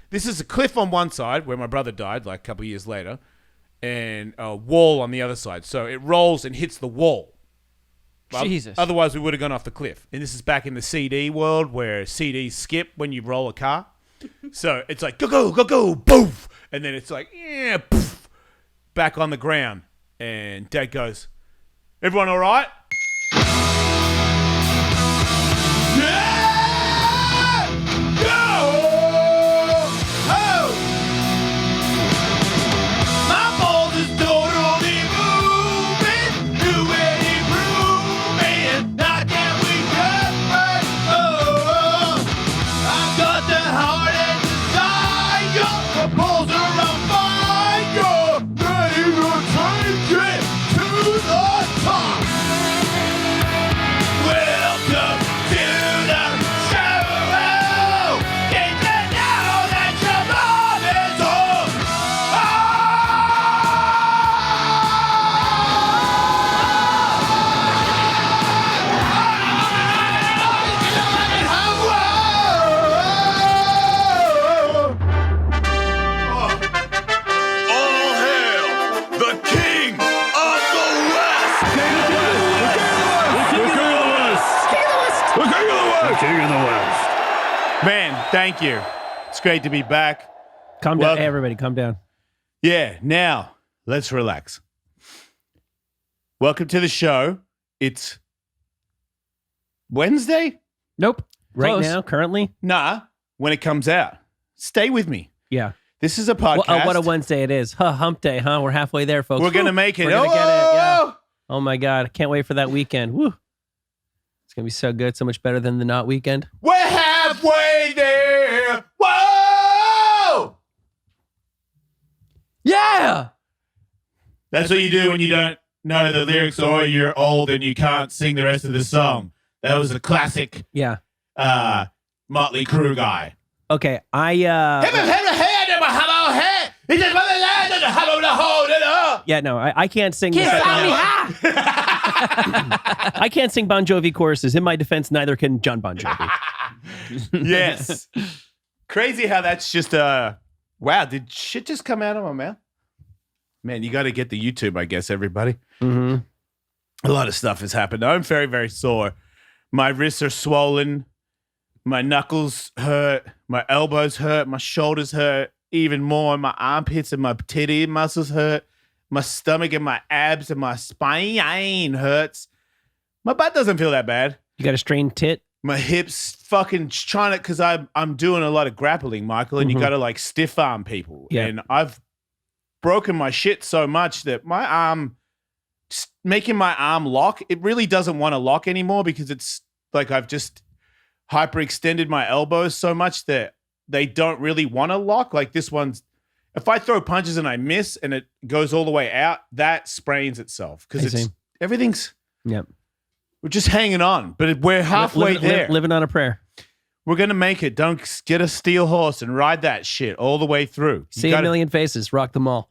this is a cliff on one side where my brother died like a couple of years later, and a wall on the other side. So it rolls and hits the wall. Jesus. Otherwise, we would have gone off the cliff. And this is back in the CD world where CDs skip when you roll a car. So it's like, go, poof. And then it's like, yeah, poof, back on the ground. And Dad goes, everyone all right? Man, thank you. It's great to be back. Calm down. Hey, everybody, calm down. Yeah, now let's relax. Welcome to the show. It's Wednesday? Nope. Right Close. now, currently? Nah, when it comes out. Stay with me. Yeah. This is a podcast. Well, what a Wednesday it is. Hump day, huh? We're halfway there, folks. We're going to make it. We're going to get it. Yeah. Oh, my God. I can't wait for that weekend. Woo. It's going to be so good. So much better than the not weekend. We're halfway there. Whoa! Yeah! That's what you do when you don't know the lyrics or you're old and you can't sing the rest of the song. That was a classic Motley Crue guy. Okay, yeah, no, I can't sing this. I can't sing Bon Jovi choruses. In my defense, neither can John Bon Jovi. Yes. Crazy how that's just wow, did shit just come out of my mouth? Man, you got to get the YouTube, I guess, everybody. Mm-hmm. A lot of stuff has happened. I'm very, very sore. My wrists are swollen. My knuckles hurt. My elbows hurt. My shoulders hurt even more. My armpits and my titty muscles hurt. My stomach and my abs and my spine hurts. My butt doesn't feel that bad. You got a strained tit? My hips fucking trying to, because I'm doing a lot of grappling, Michael, and you got to like stiff arm people. Yeah. And I've broken my shit so much that my arm, just making my arm lock, it really doesn't want to lock anymore because it's like I've just hyperextended my elbows so much that they don't really want to lock. Like this one's, if I throw punches and I miss and it goes all the way out, that sprains itself because everything's, yep. We're just hanging on, but we're halfway there. Living on a prayer. We're going to make it. Don't get a steel horse and ride that shit all the way through. See a million faces. Rock them all.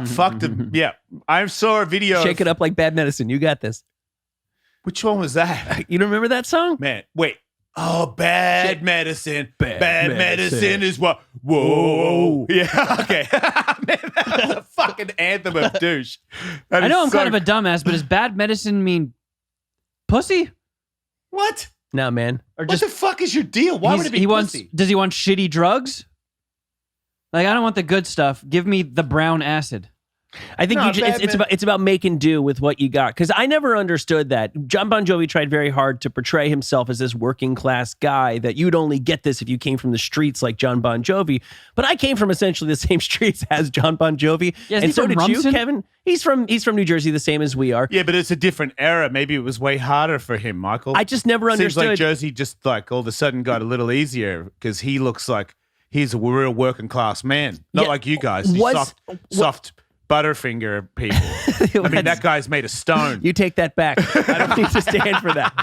Fuck them. Yeah. I saw a video. Shake it up like Bad Medicine. You got this. Which one was that? You don't remember that song? Man, wait. Oh, Bad Medicine. Bad medicine is what? Whoa. Yeah, okay. Man, that was a fucking anthem of douche. I know I'm kind of a dumbass, but does bad medicine mean pussy? What? No, man. Or just, what the fuck is your deal? Why would it be pussy? Does he want shitty drugs? Like, I don't want the good stuff. Give me the brown acid. I think it's about making do with what you got. Because I never understood that. John Bon Jovi tried very hard to portray himself as this working class guy that you'd only get this if you came from the streets like John Bon Jovi. But I came from essentially the same streets as John Bon Jovi. Yeah, and so did you, Kevin. He's from New Jersey, the same as we are. Yeah, but it's a different era. Maybe it was way harder for him, Michael. I just never understood. Seems like Jersey just like all of a sudden got a little easier because he looks like he's a real working class man. Not like you guys. Soft Butterfinger people. I mean, that guy's made of stone. You take that back. I don't need to stand for that.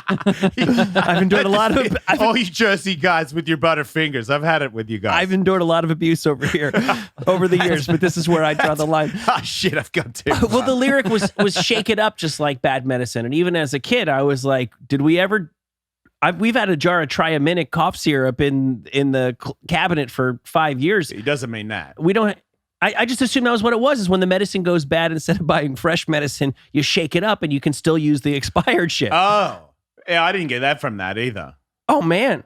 I've endured a lot of... all you Jersey guys with your Butterfingers. I've had it with you guys. I've endured a lot of abuse over here over the years, but this is where I draw the line. Oh, shit, I've got to. Well, the lyric was shake it up just like Bad Medicine. And even as a kid, I was like, did we ever... We've had a jar of Triaminic cough syrup in the cabinet for 5 years. It doesn't mean that. We don't. I just assumed that was what it was. Is when the medicine goes bad, instead of buying fresh medicine, you shake it up and you can still use the expired shit. Oh, yeah, I didn't get that from that either. Oh man,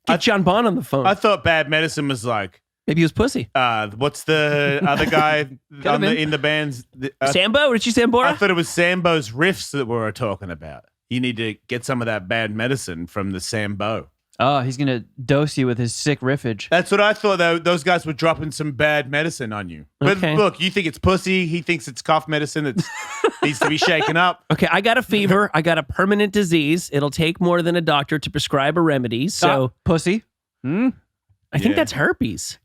get John Bon on the phone. I thought bad medicine was like Maybe he was pussy. what's the other guy in the band's Sambo? Richie Sambora? I thought it was Sambo's riffs that we were talking about. You need to get some of that bad medicine from the Sambo. Oh, he's gonna dose you with his sick riffage. That's what I thought. Those guys were dropping some bad medicine on you. But Okay. look, you think it's pussy. He thinks it's cough medicine that needs to be shaken up. Okay, I got a fever. I got a permanent disease. It'll take more than a doctor to prescribe a remedy. So Pussy. I think Yeah. that's herpes.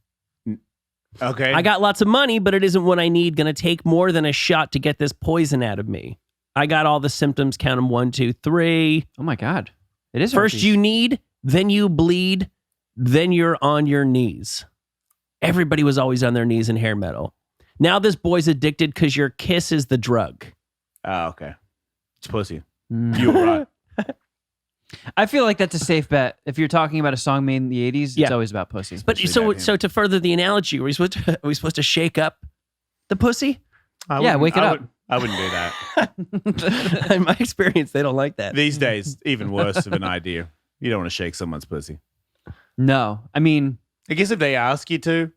Okay. I got lots of money, but it isn't what I need. Going to take more than a shot to get this poison out of me. I got all the symptoms. Count them 1, 2, 3. Oh my God. It is First herpes. you need, then you bleed, then you're on your knees. Everybody was always on their knees in hair metal. Now this boy's addicted because your kiss is the drug. Oh, okay. It's pussy. You were right. I feel like that's a safe bet. If you're talking about a song made in the 80s, Yeah. it's always about pussy. But Especially so that to further the analogy, are we supposed to shake up the pussy? Yeah, wake it up. I wouldn't do that. In my experience, they don't like that. These days, even worse of an idea. You don't want to shake someone's pussy. No. I mean, I guess if they ask you to,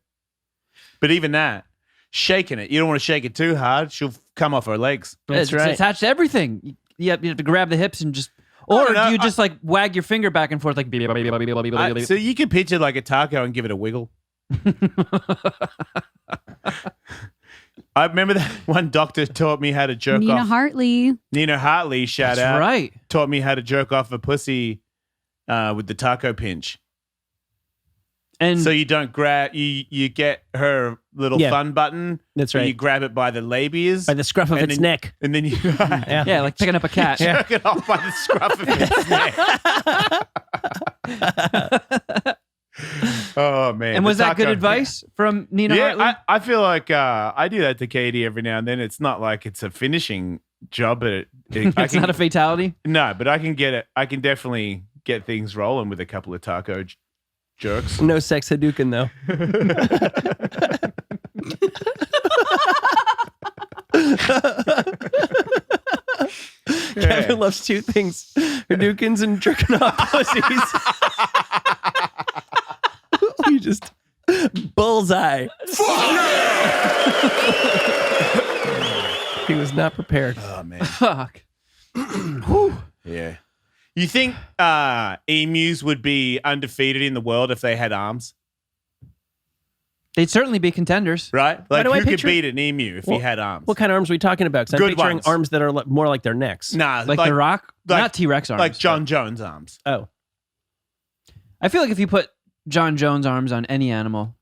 but even that, shaking it, you don't want to shake it too hard. She'll come off her legs. That's it's right. attached to everything. You have to grab the hips and just... Or no, do you just like wag your finger back and forth like... So you can picture like a taco and give it a wiggle. I remember that one doctor taught me how to jerk Nina off. Hartley. Nina Hartley, shout That's out. right. Taught me how to jerk off a pussy with the taco pinch. And So you don't grab, you get her little Yeah. fun button. That's and right. You grab it by the labias. By the scruff of and its then- neck. And then you yeah, like picking up a cat. jerk it off by the scruff of its neck. Oh, man. And was The that good taco- advice from Nina Hartley? Yeah, I feel like I do that to Katie every now and then. It's not like it's a finishing job, but It's not a fatality. No, but I can get it. I can definitely get things rolling with a couple of taco jerks. No sex Hadouken, though. Kevin loves two things: Hadoukens and jerking off pussies. You just bullseye. He was not prepared. Oh man, Fuck. yeah. You think emus would be undefeated in the world if they had arms, They'd certainly be contenders. right? Like do I who could picture- beat an emu if he had arms? What kind of arms are we talking about? Because I'm Good picturing ones. arms that are more like their necks. Nah, Like The Rock? like- Not T-Rex arms. like John Jones arms. Oh, I feel like if you put John Jones arms on any animal,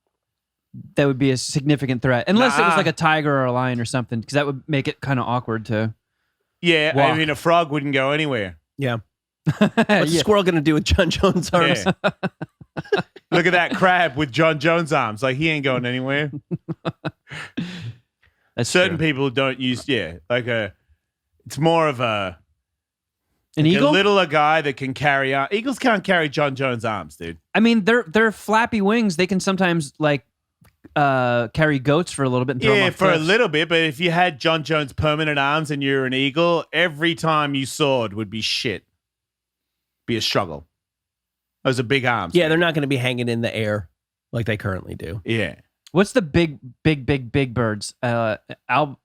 that would be a significant threat. Unless it was Nah. like a tiger or a lion or something, because that would make it kind of awkward to... Yeah, I Walk. mean a frog wouldn't go anywhere. yeah. What's a Yeah. squirrel going to do with John Jones' arms? Yeah. Look at that crab with John Jones arms. Like he ain't going anywhere. That's Certain true. people don't use it's more of a An a eagle? littler guy that can carry on. Eagles can't carry John Jones arms, dude. I mean, they're flappy wings. They can sometimes like carry goats for a little bit and throw them Yeah, off for a cliffs. little bit, but if you had John Jones permanent arms and you're an eagle, every time you soared would be shit. Be a struggle. Those are big arms. Yeah, they're not going to be hanging in the air like they currently do. Yeah. What's the big birds? Albatross?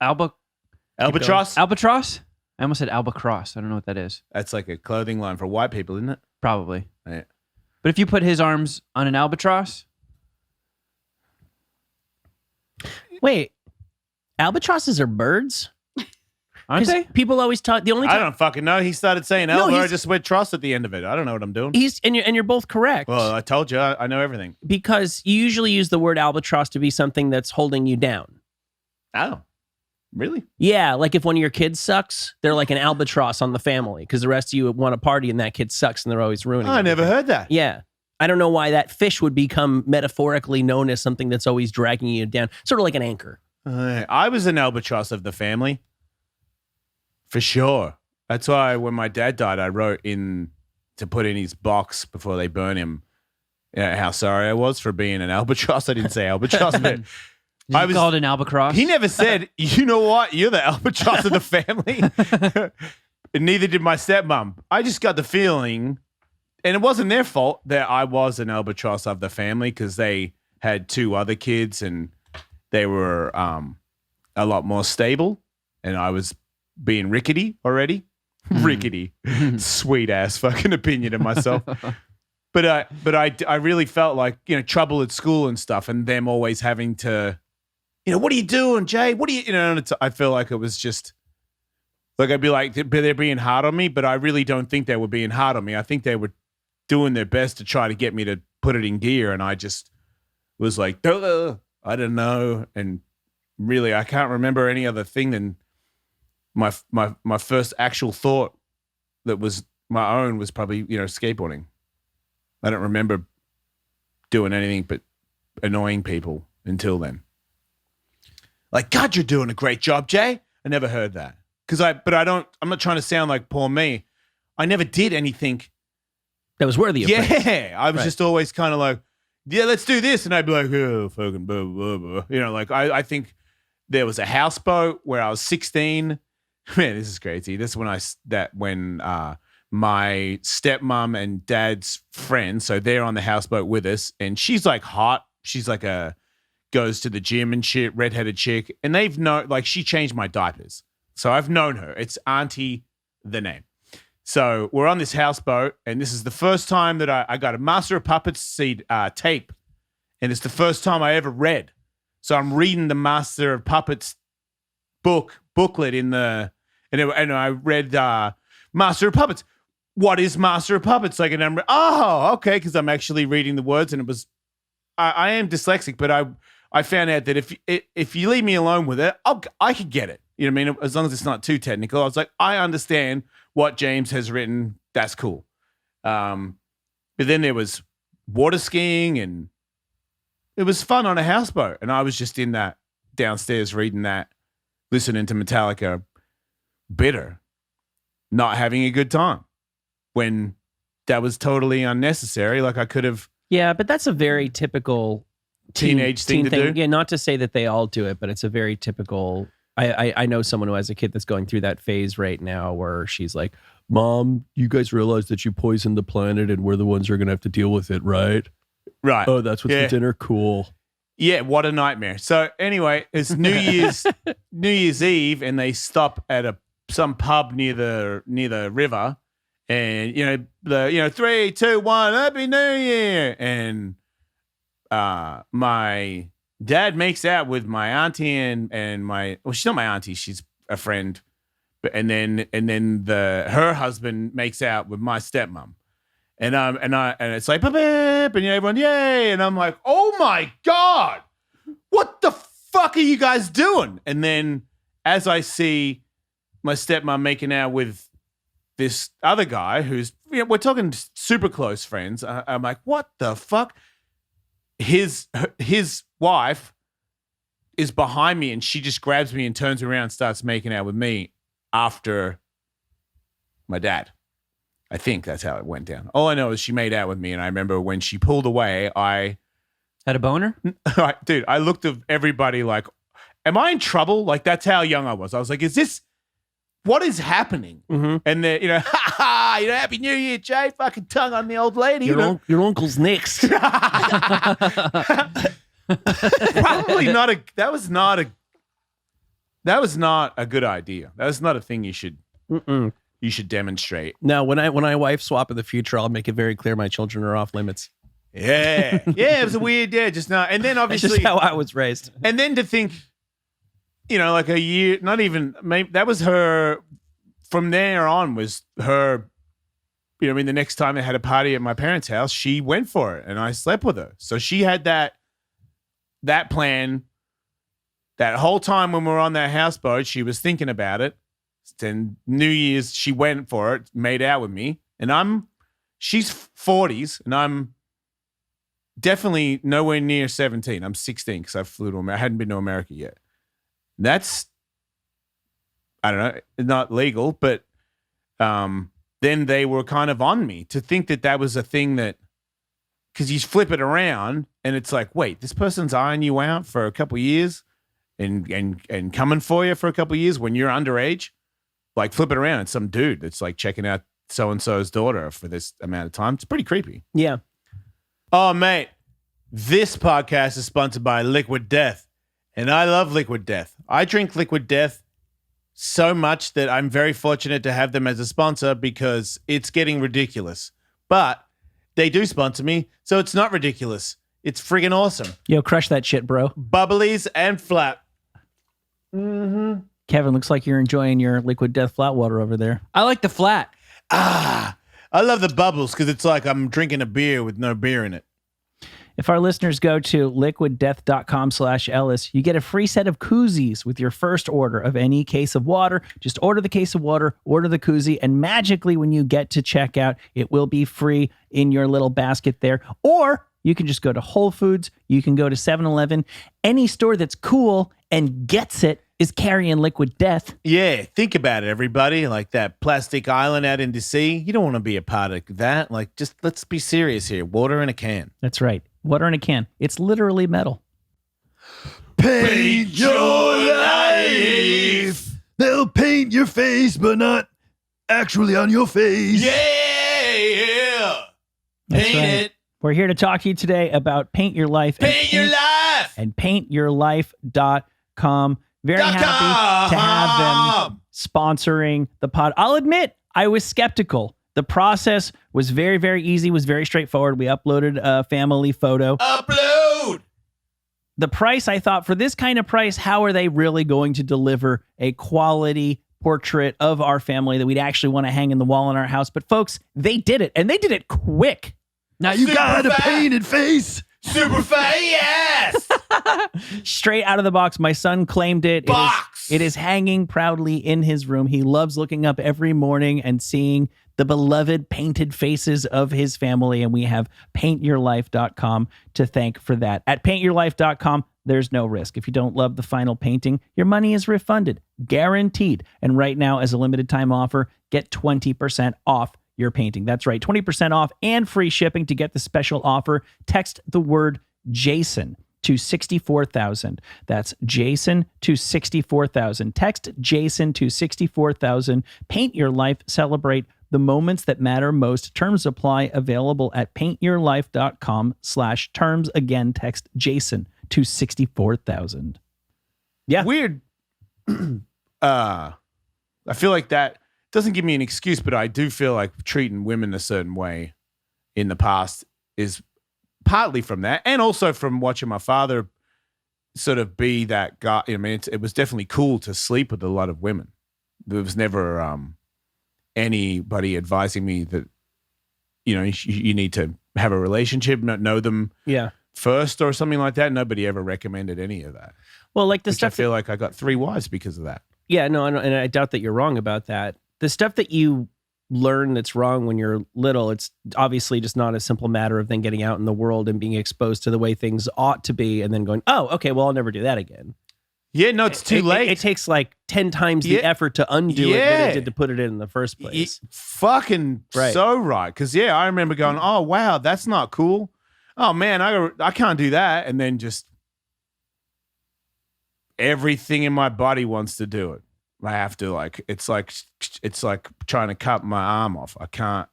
Albatross? I almost said albacross. I don't know what that is. That's like a clothing line for white people, isn't it? Probably. Yeah. But if you put his arms on an albatross, Wait, albatrosses are birds? aren't 'Cause they? people always talk. The only I time don't fucking know. He started saying No, Elba. I he's- just went truss at the end of it. I don't know what I'm doing. you're both correct. Well, I told you. I know everything. Because you usually use the word albatross to be something that's holding you down. Oh, really? Yeah, like if one of your kids sucks, they're like an albatross on the family because the rest of you want to party and that kid sucks and they're always ruining I never everything. heard that. Yeah. I don't know why that fish would become metaphorically known as something that's always dragging you down, sort of like an anchor. I was an albatross of the family. For sure. That's why when my dad died, I wrote in to put in his box before they burn him. How sorry I was for being an albatross. I didn't say albatross, but I was called an albatross. He never said, you know what? You're the albatross of the family. And neither did my stepmom. I just got the feeling, and it wasn't their fault, that I was an albatross of the family because they had 2 other kids and they were a lot more stable, and I was being rickety already. Rickety. Sweet ass fucking opinion of myself. But I really felt like, trouble at school and stuff, and them always having to, what are you doing, Jay? What are you, and I feel like it was just, like I'd be like, they're being hard on me, but I really don't think they were being hard on me. I think they were doing their best to try to get me to put it in gear, and I just was like, I don't know, and really I can't remember any other thing than my first actual thought that was my own was probably, skateboarding. I don't remember doing anything but annoying people until then. Like, God, you're doing a great job, Jay. I never heard that. I'm not trying to sound like poor me. I never did anything that was worthy of praise. Yeah. I was just always kind of like, yeah, let's do this. And I'd be like, oh, fucking blah, blah, blah. Like I think there was a houseboat where I was 16. Man, this is crazy. This is when my stepmom and dad's friend, so they're on the houseboat with us, and she's like hot. She's like goes to the gym and shit, redheaded chick, and they've known, like, she changed my diapers. So I've known her. It's Auntie the name. So we're on this houseboat, and this is the first time that I got a Master of Puppets seed tape, and it's the first time I ever read. So I'm reading the Master of Puppets booklet and I read Master of Puppets. What is Master of Puppets? Like, and I'm okay, because I'm actually reading the words, and it was I am dyslexic, but I found out that if you leave me alone with it, I could get it. You know what I mean? As long as it's not too technical. I was like, I understand what James has written. That's cool. But then there was water skiing, and it was fun on a houseboat. And I was just in that downstairs reading that, listening to Metallica, bitter, not having a good time, when that was totally unnecessary. Like, I could have. Yeah, but that's a very typical teenage thing to do. Yeah, not to say that they all do it, but it's a very typical. I know someone who has a kid that's going through that phase right now where she's like, Mom, you guys realize that you poisoned the planet and we're the ones who are going to have to deal with it, right? Right. Oh, that's what's for dinner? Cool. Yeah, what a nightmare. So anyway, it's New Year's Eve, and they stop at some pub near the river, and 3, 2, 1, Happy New Year. And my dad makes out with my auntie and she's not my auntie, she's a friend, but and then her husband makes out with my stepmom. And it's like, and everyone, yay. And I'm like, oh my God, what the fuck are you guys doing? And then as I see my stepmom making out with this other guy who's, we're talking super close friends, I'm like, what the fuck? His wife is behind me, and she just grabs me and turns around and starts making out with me after my dad. I think that's how it went down. All I know is she made out with me, and I remember when she pulled away, I had a boner? Dude, I looked at everybody like, am I in trouble? Like, that's how young I was. I was like, what is happening? Mm-hmm. And then, Happy New Year, Jay, fucking tongue on the old lady. Your uncle's next. Probably not that was not a good idea. That was not a thing you should demonstrate. No, when I wife swap in the future, I'll make it very clear my children are off limits. Yeah. Yeah, it was a weird, just now. And then obviously. That's just how I was raised. And then to think, like a year, not even, maybe that was her, from there on was her, the next time they had a party at my parents' house, she went for it and I slept with her. So she had that plan that whole time when we were on that houseboat. She was thinking about it. Then New Year's, she went for it, made out with me. And she's 40s and I'm definitely nowhere near 17. I'm 16 because I flew to America. I hadn't been to America yet. That's, I don't know, not legal, but then they were kind of on me to think that was a thing that, because you flip it around and it's like, wait, this person's eyeing you out for a couple of years and coming for you for a couple of years when you're underage. Like, flip it around, it's some dude that's like checking out so-and-so's daughter for this amount of time. It's pretty creepy. Yeah. Oh, mate, this podcast is sponsored by LiquidDeath, and I love LiquidDeath. I drink LiquidDeath so much that I'm very fortunate to have them as a sponsor because it's getting ridiculous. But they do sponsor me, so it's not ridiculous. It's friggin' awesome. Yo, crush that shit, bro. Bubblies and flat. Mm-hmm. Kevin, looks like you're enjoying your LiquidDeath flat water over there. I like the flat. I love the bubbles because it's like I'm drinking a beer with no beer in it. If our listeners go to liquiddeath.com/Ellis, you get a free set of koozies with your first order of any case of water. Just order the case of water, order the koozie, and magically when you get to checkout, it will be free in your little basket there. Or you can just go to Whole Foods, you can go to 7-Eleven. Any store that's cool and gets it is carrying LiquidDeath. Yeah, think about it, everybody. Like that plastic island out in DC, you don't want to be a part of that. Like, just let's be serious here. Water in a can. That's right. Water in a can. It's literally metal. Paint your life. They'll paint your face, but not actually on your face. Yeah. That's Paint right. it. We're here to talk to you today about Paint Your Life. Paint your life. And paintyourlife.com. Very happy to have them sponsoring the pod. I'll admit, I was skeptical. The process was very, very easy, was very straightforward. We uploaded a family photo. Upload. The price, I thought, for this kind of price, how are they really going to deliver a quality portrait of our family that we'd actually want to hang in the wall in our house? But folks, they did it, and they did it quick. Now you Super got a fat. painted face. Super fast. Straight out of the box. My son claimed it. Box. It is hanging proudly in his room. He loves looking up every morning and seeing the beloved painted faces of his family. And we have paintyourlife.com to thank for that. At paintyourlife.com, there's no risk. If you don't love the final painting, your money is refunded, guaranteed. And right now, as a limited time offer, get 20% off your painting. That's right, 20% off and free shipping. To get the special offer, text the word Jason to 64,000. That's Jason to 64,000. Text Jason to 64,000. Paint your life. Celebrate the moments that matter most. Terms apply. Available at paintyourlife.com/terms. Again, text Jason to 64,000. Yeah. Weird. I feel like that doesn't give me an excuse, but I do feel like treating women a certain way in the past is partly from that, and also from watching my father sort of be that guy. I mean, it was definitely cool to sleep with a lot of women. There was never anybody advising me that, you know, you need to have a relationship, know them first or something like that. Nobody ever recommended any of that. Well, like the Which stuff I feel like I got 3 wives because of that. Yeah, no, and I doubt that you're wrong about that. The stuff that you learn that's wrong when you're little, it's obviously just not a simple matter of then getting out in the world and being exposed to the way things ought to be and then going, oh, okay, well, I'll never do that again. Yeah, no, it's too late. It takes like 10 times the effort to undo it than it did to put it in the first place. Fucking Right. so right. Because, yeah, I remember going, oh, wow, that's not cool. Oh, man, I can't do that. And then just everything in my body wants to do it. I have to, like, it's like trying to cut my arm off. I can't,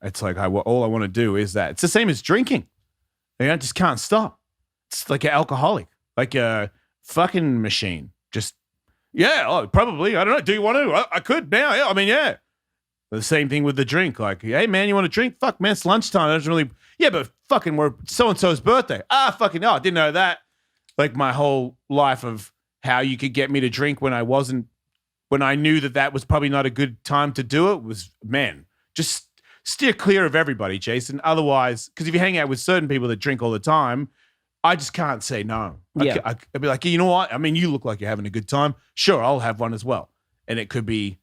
it's like all I want to do is that. It's the same as drinking. I just can't stop. It's like an alcoholic, like a fucking machine. Just, probably. I don't know. Do you want to? I could now. Yeah, I mean, yeah. The same thing with the drink. Like, hey, man, you want to drink? Fuck, man, it's lunchtime. I don't really, but fucking we're so-and-so's birthday. I didn't know that. Like my whole life of how you could get me to drink when I knew that was probably not a good time to do it was, man, just steer clear of everybody, Jason. Otherwise, because if you hang out with certain people that drink all the time, I just can't say no. Yeah. I'd be like, you know what? I mean, you look like you're having a good time. Sure, I'll have one as well. And it could be,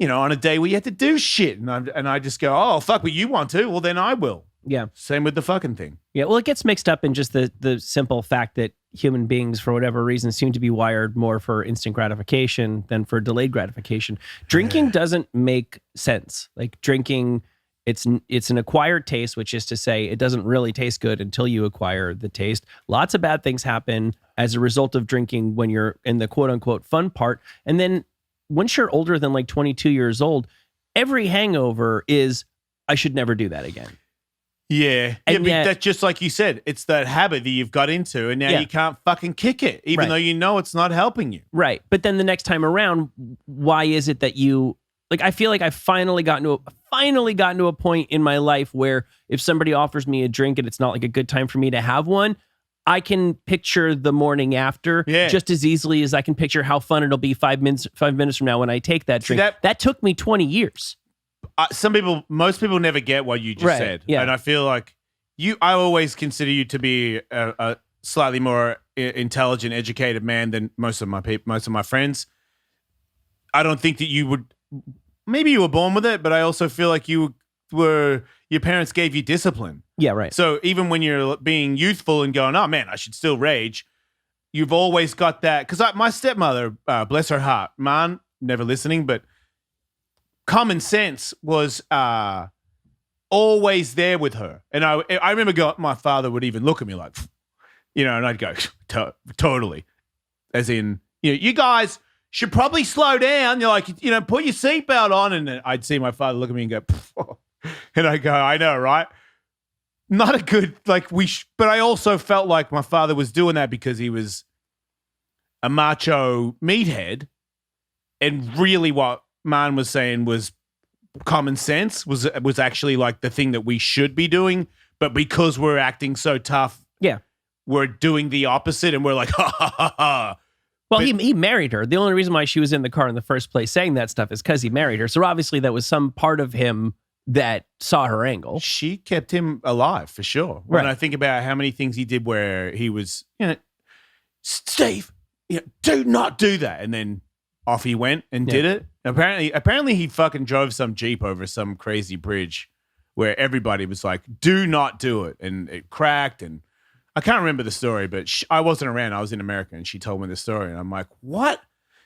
on a day where you have to do shit. And I just go, oh, fuck, but you want to? Well, then I will. Yeah. Same with the fucking thing. Yeah, well, it gets mixed up in just the simple fact that human beings, for whatever reason, seem to be wired more for instant gratification than for delayed gratification. Drinking doesn't make sense. Like drinking, it's an acquired taste, which is to say it doesn't really taste good until you acquire the taste. Lots of bad things happen as a result of drinking when you're in the quote unquote fun part. And then once you're older than like 22 years old, every hangover is, I should never do that again. Yeah. And But yet- that's just like you said, it's that habit that you've got into, and now Yeah. you can't fucking kick it, even Right. though you know it's not helping you. Right. But then the next time around, why is it that you like, I feel like I've finally gotten to a point in my life where if somebody offers me a drink and it's not like a good time for me to have one, I can picture the morning after just as easily as I can picture how fun it'll be 5 minutes from now when I take that drink. That took me 20 years. Most people never get what you just said. Yeah. And I feel like I always consider you to be a slightly more intelligent, educated man than most of my friends. I don't think that you would, maybe you were born with it, but I also feel like your parents gave you discipline. Yeah, right. So even when you're being youthful and going, oh man, I should still rage, you've always got that. Because my stepmother, bless her heart, man, never listening, but common sense was always there with her. And I remember my father would even look at me like, and I'd go, totally. As in, you guys should probably slow down. You're like, put your seatbelt on. And then I'd see my father look at me and go, and I go, I know, right? Not a good, but I also felt like my father was doing that because he was a macho meathead. And really what man was saying was common sense was actually like the thing that we should be doing. But because we're acting so tough, we're doing the opposite. And we're like, ha, ha, ha, ha. Well, he married her. The only reason why she was in the car in the first place saying that stuff is because he married her. So obviously that was some part of him that saw her angle. She kept him alive for sure. Right. When I think about how many things he did where he was, Steve, do not do that. And then off he went and did it. Apparently he fucking drove some Jeep over some crazy bridge where everybody was like, do not do it. And it cracked. And I can't remember the story, but I wasn't around. I was in America and she told me the story. And I'm like, what?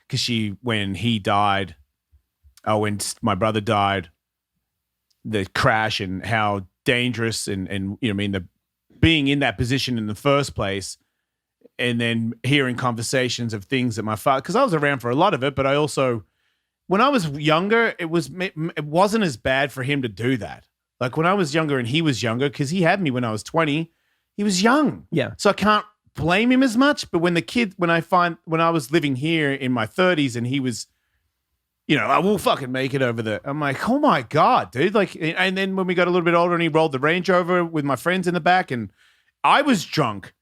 Because when he died, when my brother died, the crash and how dangerous and being in that position in the first place, and then hearing conversations of things that my father, because I was around for a lot of it, but I also, when I was younger, it wasn't as bad for him to do that. Like when I was younger and he was younger, because he had me when I was 20, he was young. Yeah. So I can't blame him as much. But when I was living here in my 30s and he was, I will fucking make it over there. I'm like, oh my God, dude. Like, and then when we got a little bit older and he rolled the Range Rover with my friends in the back and I was drunk.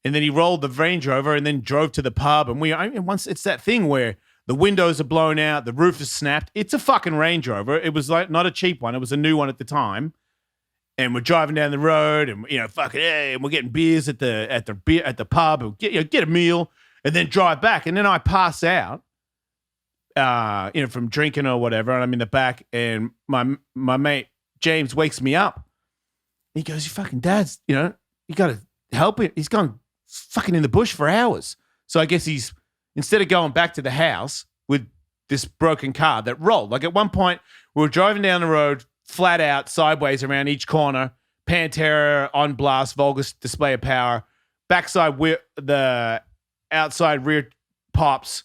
And then he rolled the Range Rover and then drove to the pub. And once it's that thing where the windows are blown out, the roof is snapped. It's a fucking Range Rover. It was like not a cheap one. It was a new one at the time. And we're driving down the road and, and we're getting beers at the pub and get a meal and then drive back. And then I pass out. From drinking or whatever, and I'm in the back, and my mate James wakes me up. He goes, "Your fucking dad's, you got to help him. He's gone fucking in the bush for hours." So I guess he's, instead of going back to the house with this broken car that rolled. Like at one point, we were driving down the road, flat out, sideways around each corner, Pantera on blast, vulgar display of power, backside the outside rear pops.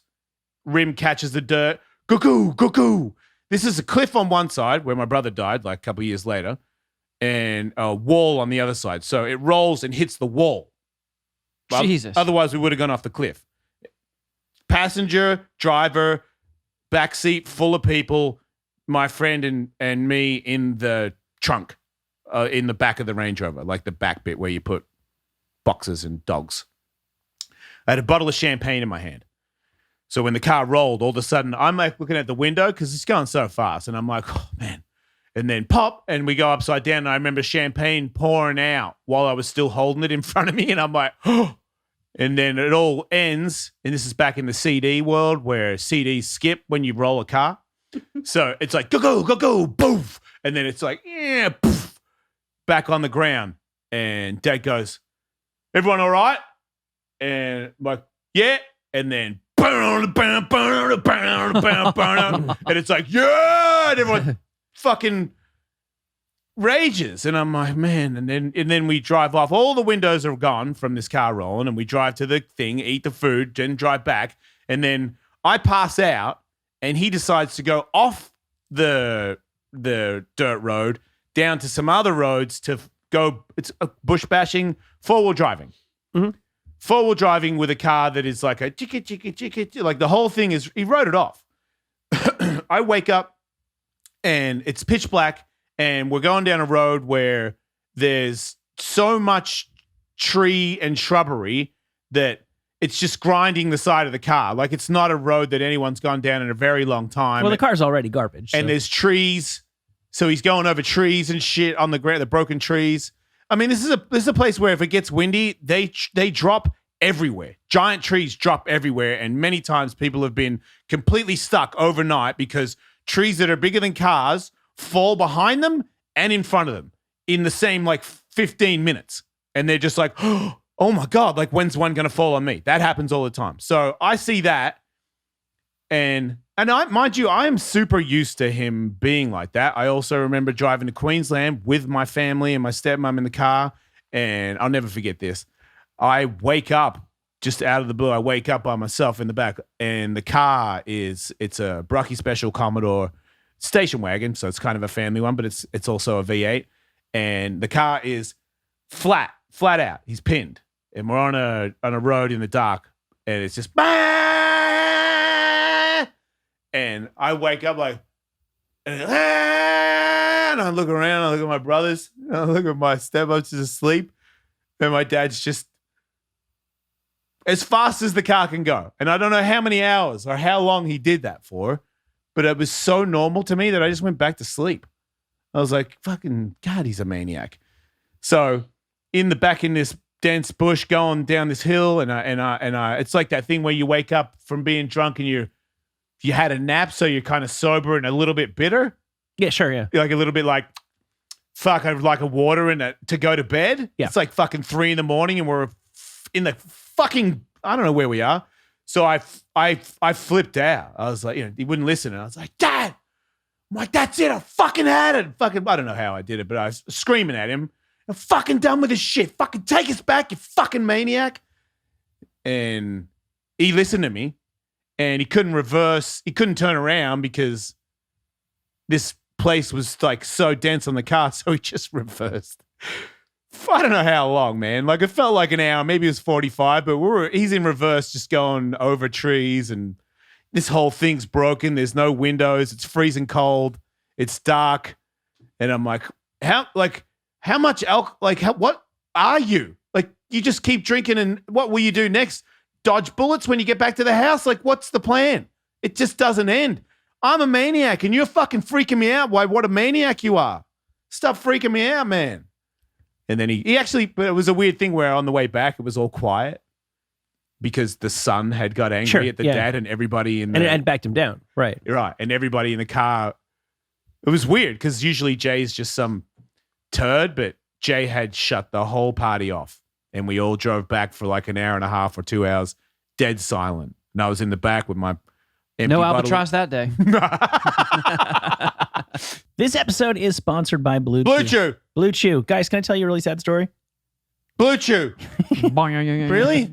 Rim catches the dirt. Cuckoo, cuckoo. This is a cliff on one side where my brother died like a couple of years later and a wall on the other side. So it rolls and hits the wall. Jesus. Otherwise, we would have gone off the cliff. Passenger, driver, back seat full of people, my friend and me in the trunk, in the back of the Range Rover, like the back bit where you put boxes and dogs. I had a bottle of champagne in my hand. So when the car rolled, all of a sudden, I'm like looking at the window because it's going so fast. And I'm like, oh, man. And then pop, and we go upside down. And I remember champagne pouring out while I was still holding it in front of me. And I'm like, oh. And then it all ends. And this is back in the CD world where CDs skip when you roll a car. So it's like, go, go, go, boof. And then it's like, yeah, poof, back on the ground. And Dad goes, everyone all right? And I'm like, yeah. And then, and it's like, yeah. And everyone fucking rages. And I'm like, man. And then we drive off. All the windows are gone from this car rolling. And we drive to the thing, eat the food, then drive back. And then I pass out. And he decides to go off the dirt road down to some other roads to go. It's a bush bashing, 4-wheel driving. Mm-hmm. 4-wheel driving with a car that is like a chicka, like the whole thing is, he wrote it off. I wake up and it's pitch black and we're going down a road where there's so much tree and shrubbery that it's just grinding the side of the car. Like it's not a road that anyone's gone down in a very long time. Well, the car's already garbage. And there's trees. So he's going over trees and shit on the ground, the broken trees. I mean, this is a place where if it gets windy, they drop everywhere. Giant trees drop everywhere. And many times people have been completely stuck overnight because trees that are bigger than cars fall behind them and in front of them in the same like 15 minutes. And they're just like, oh my God, like when's one going to fall on me? That happens all the time. So I see that. And mind you, I am super used to him being like that. I also remember driving to Queensland with my family and my stepmom in the car. And I'll never forget this. I wake up just out of the blue. I wake up by myself in the back and the car it's a Brucky Special Commodore station wagon. So it's kind of a family one, but it's also a V8. And the car is flat out. He's pinned. And we're on a road in the dark and it's just and I wake up like and I look around, I look at my brothers, I look at my stepmom's just asleep, and my dad's just as fast as the car can go. And I don't know how many hours or how long he did that for, but it was so normal to me that I just went back to sleep. I was like, fucking God, he's a maniac. So in this dense bush going down this hill, and I it's like that thing where you wake up from being drunk and you had a nap, so you're kind of sober and a little bit bitter. Yeah, sure, yeah. Like a little bit like, fuck, I'd like a water to go to bed. Yeah. It's like fucking 3 a.m. and we're in the fucking, I don't know where we are. So I flipped out. I was like, he wouldn't listen. And I was like, Dad, I'm like, that's it. I fucking had it. Fucking, I don't know how I did it, but I was screaming at him. I'm fucking done with this shit. Fucking take us back, you fucking maniac. And he listened to me and he couldn't reverse. He couldn't turn around because this place was like so dense on the car. So he just reversed. I don't know how long, man. Like it felt like an hour, maybe it was 45, but he's in reverse just going over trees and this whole thing's broken. There's no windows. It's freezing cold. It's dark. And I'm like, how much alcohol, what are you? Like, you just keep drinking and what will you do next? Dodge bullets when you get back to the house? Like, what's the plan? It just doesn't end. I'm a maniac and you're fucking freaking me out. Why, what a maniac you are. Stop freaking me out, man. And then he actually, but it was a weird thing where on the way back, it was all quiet because the son had got angry at the dad and everybody in the... And backed him down. Right. Right. And everybody in the car, it was weird because usually Jay's just some turd, but Jay had shut the whole party off and we all drove back for like an hour and a half or 2 hours, dead silent. And I was in the back with my empty no bottle. albatross that day. This episode is sponsored by Blue Blue Chew. Chew. Blue Chew. Guys, can I tell you a really sad story? Blue Chew. Really?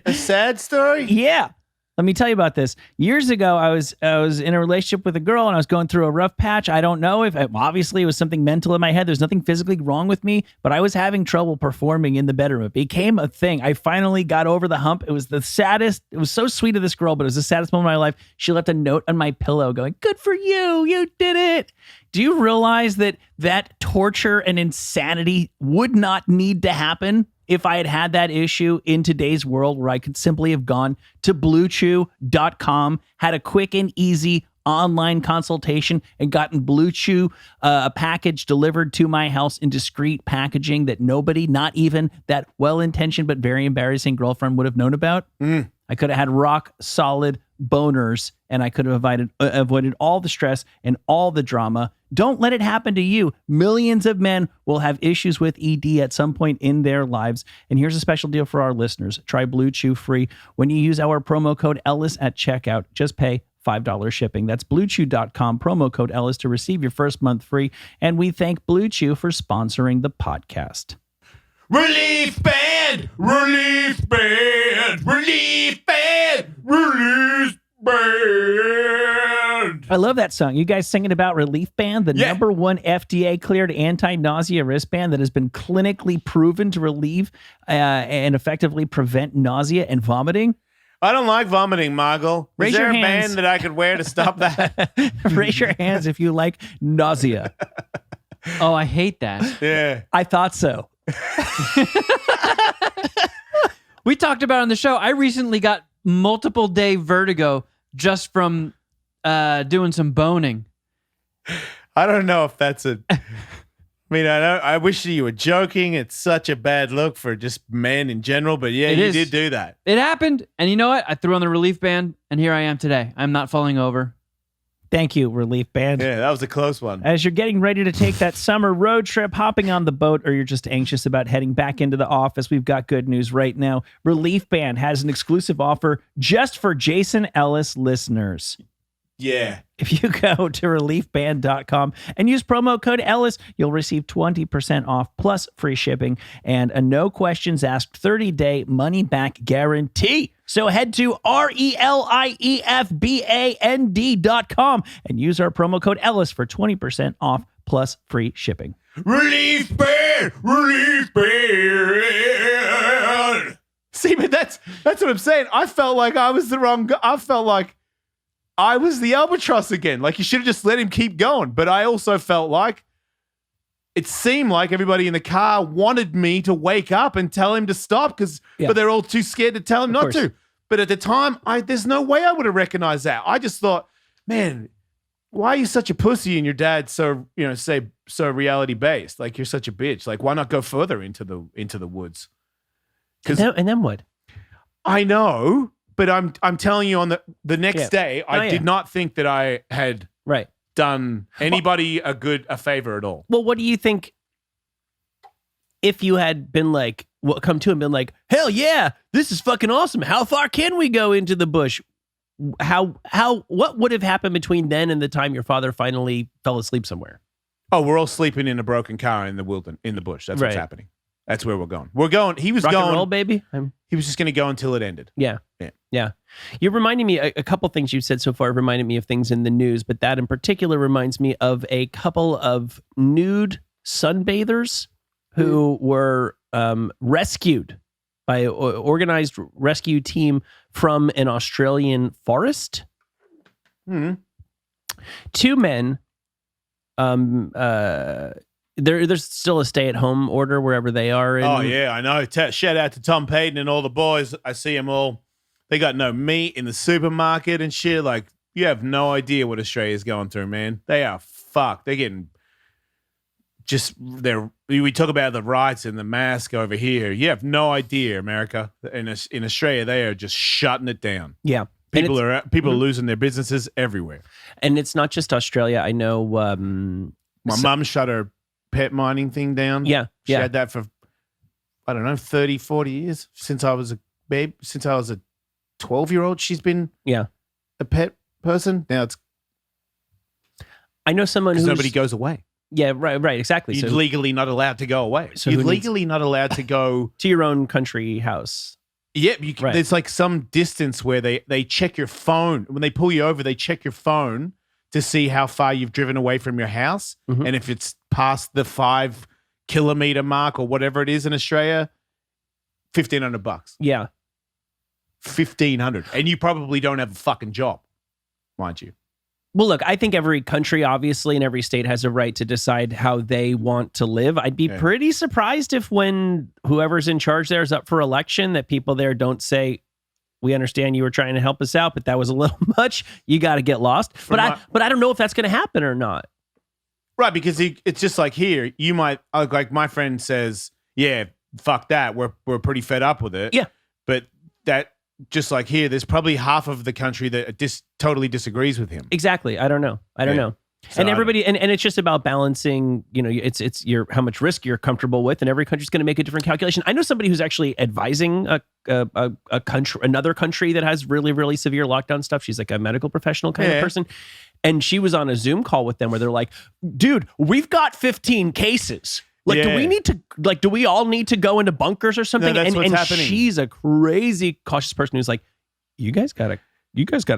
A sad story? Yeah. Let me tell you about this. Years ago, I was in a relationship with a girl and I was going through a rough patch. I don't know if obviously it was something mental in my head. There's nothing physically wrong with me, but I was having trouble performing in the bedroom. It became a thing. I finally got over the hump. It was the saddest. It was so sweet of this girl, but it was the saddest moment of my life. She left a note on my pillow going, "Good for you. You did it." Do you realize that torture and insanity would not need to happen if I had that issue in today's world where I could simply have gone to bluechew.com, had a quick and easy online consultation and gotten Blue Chew a package delivered to my house in discreet packaging that nobody, not even that well-intentioned but very embarrassing girlfriend would have known about? I could have had rock solid boners, and I could have avoided all the stress and all the drama. Don't let it happen to you. Millions of men will have issues with ED at some point in their lives. And here's a special deal for our listeners. Try Blue Chew free when you use our promo code Ellis at checkout. Just pay $5 shipping. That's BlueChew.com, promo code Ellis to receive your first month free. And we thank Blue Chew for sponsoring the podcast. Relief band, relief band, relief band, relief band. I love that song. You guys singing about Relief Band, the number one FDA cleared anti-nausea wristband that has been clinically proven to relieve and effectively prevent nausea and vomiting. I don't like vomiting, Margot. Raise Is there your a hands. band that I could wear to stop that? Raise your hands if you like nausea. Oh, I hate that. Yeah. I thought so. We talked about on the show. I recently got multiple day vertigo just from doing some boning. I don't know if that's a. I mean, I wish you were joking. It's such a bad look for just men in general, but yeah, It you is. did do that. It happened, and you know what? I threw on the relief band, and here I am today. I'm not falling over. Thank you, Relief Band. Yeah, that was a close one. As you're getting ready to take that summer road trip, hopping on the boat, or you're just anxious about heading back into the office, we've got good news right now. Relief Band has an exclusive offer just for Jason Ellis listeners. Yeah. If you go to reliefband.com and use promo code Ellis, you'll receive 20% off plus free shipping and a no questions asked 30-day money back guarantee. So head to reliefband.com and use our promo code Ellis for 20% off plus free shipping. Relief band, relief band. See, but that's what I'm saying. I felt like I was the wrong guy. I felt like I was the albatross again. Like you should have just let him keep going. But I also felt like it seemed like everybody in the car wanted me to wake up and tell him to stop but they're all too scared to tell him not to. But at the time, there's no way I would have recognized that. I just thought, man, why are you such a pussy and your dad's so reality based? Like you're such a bitch. Like why not go further into the woods? And then what? I know, but I'm telling you on the next day, I did not think that I had done anybody a favor at all. Well, what do you think if you had been like, come to him and been like, hell yeah, this is fucking awesome. How far can we go into the bush? What would have happened between then and the time your father finally fell asleep somewhere? Oh, we're all sleeping in a broken car in the wilderness, in the bush. That's what's happening. That's where we're going. He was Rock going. and roll, baby. He was just going to go until it ended. Yeah. You're reminding me, a couple things you've said so far have reminded me of things in the news, but that in particular reminds me of a couple of nude sunbathers who were rescued by an organized rescue team from an Australian forest. Mm-hmm. Two men, there's still a stay-at-home order wherever they are. Oh, yeah, I know. Shout out to Tom Payton and all the boys. I see them all. They got no meat in the supermarket and shit. Like, you have no idea what Australia's going through, man. They are fucked. They're getting we talk about the riots and the mask over here. You have no idea, America. In Australia, they are just shutting it down. Yeah. People are losing their businesses everywhere. And it's not just Australia. I know. My mum shut her pet mining thing down. Yeah. She had that for, I don't know, 30, 40 years. Since I was a babe, since I was a 12-year-old, she's been a pet person. Now I know someone who's... nobody goes away. Yeah, right, exactly. You're legally not allowed to go away. So you're legally not allowed to go... to your own country house. Yeah, there's like some distance where they check your phone. When they pull you over, they check your phone to see how far you've driven away from your house. Mm-hmm. And if it's past the 5 kilometer mark or whatever it is in Australia, $1,500. Yeah. 1,500. And you probably don't have a fucking job, mind you. Well, look, I think every country, obviously, and every state has a right to decide how they want to live. I'd be pretty surprised if when whoever's in charge there is up for election, that people there don't say, we understand you were trying to help us out, but that was a little much. You got to get lost. But I don't know if that's going to happen or not. Right, because it's just like here, you might, like my friend says, yeah, fuck that. We're pretty fed up with it. Yeah. But that just like here, there's probably half of the country that totally disagrees with him. Exactly. I don't know. So And everybody, and it's just about balancing, it's your how much risk you're comfortable with, and every country's going to make a different calculation. I know somebody who's actually advising another country that has really, really severe lockdown stuff. She's like a medical professional kind of person. And she was on a Zoom call with them where they're like, dude, we've got 15 cases. Like, do we all need to go into bunkers or something? No, that's what's happening. She's a crazy cautious person who's like, you guys gotta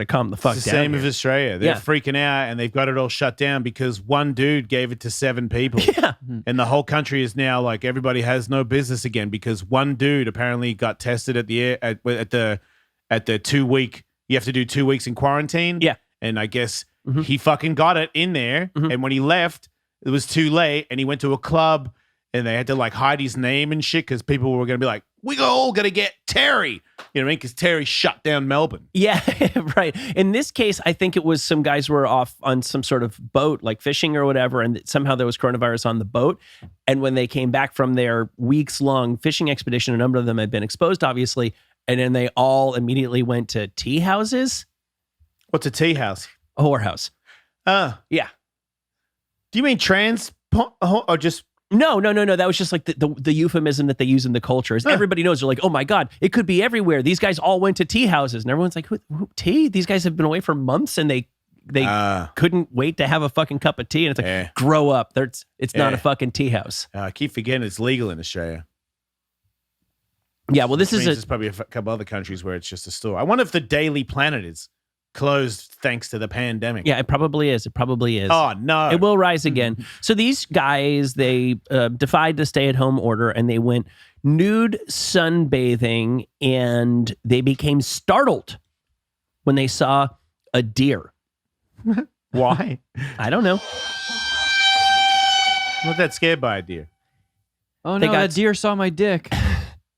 calm the fuck It's down. the same here. as Australia. They're freaking out and they've got it all shut down because one dude gave it to 7 people. Yeah. And the whole country is now like everybody has no business again because one dude apparently got tested at the 2 week. You have to do 2 weeks in quarantine. Yeah. And I guess he fucking got it in there. And when he left, it was too late. And he went to a club and they had to like hide his name and shit because people were going to be like, we all got to get Terry. You know what I mean? Because Terry shut down Melbourne. Yeah, right. In this case, I think it was some guys were off on some sort of boat, like fishing or whatever, and somehow there was coronavirus on the boat. And when they came back from their weeks-long fishing expedition, a number of them had been exposed, obviously, and then they all immediately went to tea houses. What's a tea house? A whorehouse. Yeah. Do you mean trans or just... No. That was just like the euphemism that they use in the culture. Is everybody knows. They're like, oh my God, it could be everywhere. These guys all went to tea houses. And everyone's like, who tea? These guys have been away for months and they couldn't wait to have a fucking cup of tea. And it's like, grow up. It's not a fucking tea house. I keep forgetting it's legal in Australia. Yeah, well, there's probably a couple other countries where it's just a store. I wonder if the Daily Planet is closed thanks to the pandemic. Yeah, it probably is. Oh, no. It will rise again. So these guys, they defied the stay-at-home order and they went nude sunbathing and they became startled when they saw a deer. Why? I don't know. I'm not that scared by a deer. Oh, no, that deer saw my dick.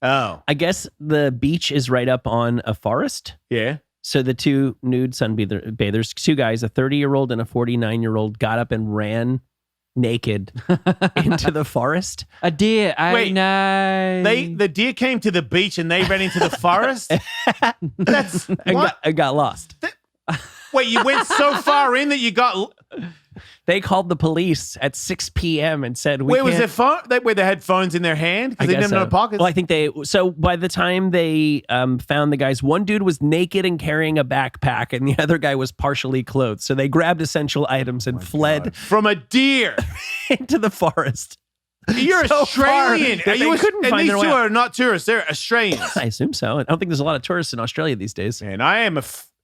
Oh. I guess the beach is right up on a forest. Yeah. So the two nude sunbathers, two guys, a 30-year-old and a 49-year-old, got up and ran naked into the forest. A deer. The deer came to the beach and they ran into the forest? That's what? I got lost. Wait, you went so far in that you got... They called the police at 6 p.m. and said, Where was their phone? Where they had phones in their hand? Because they didn't have no pockets? Well, I think so by the time they found the guys, one dude was naked and carrying a backpack and the other guy was partially clothed. So they grabbed essential items and fled from a deer into the forest. You're So Australian. far that they couldn't find these their way two out. are not tourists. They're Australians. I assume so. I don't think there's a lot of tourists in Australia these days. And I am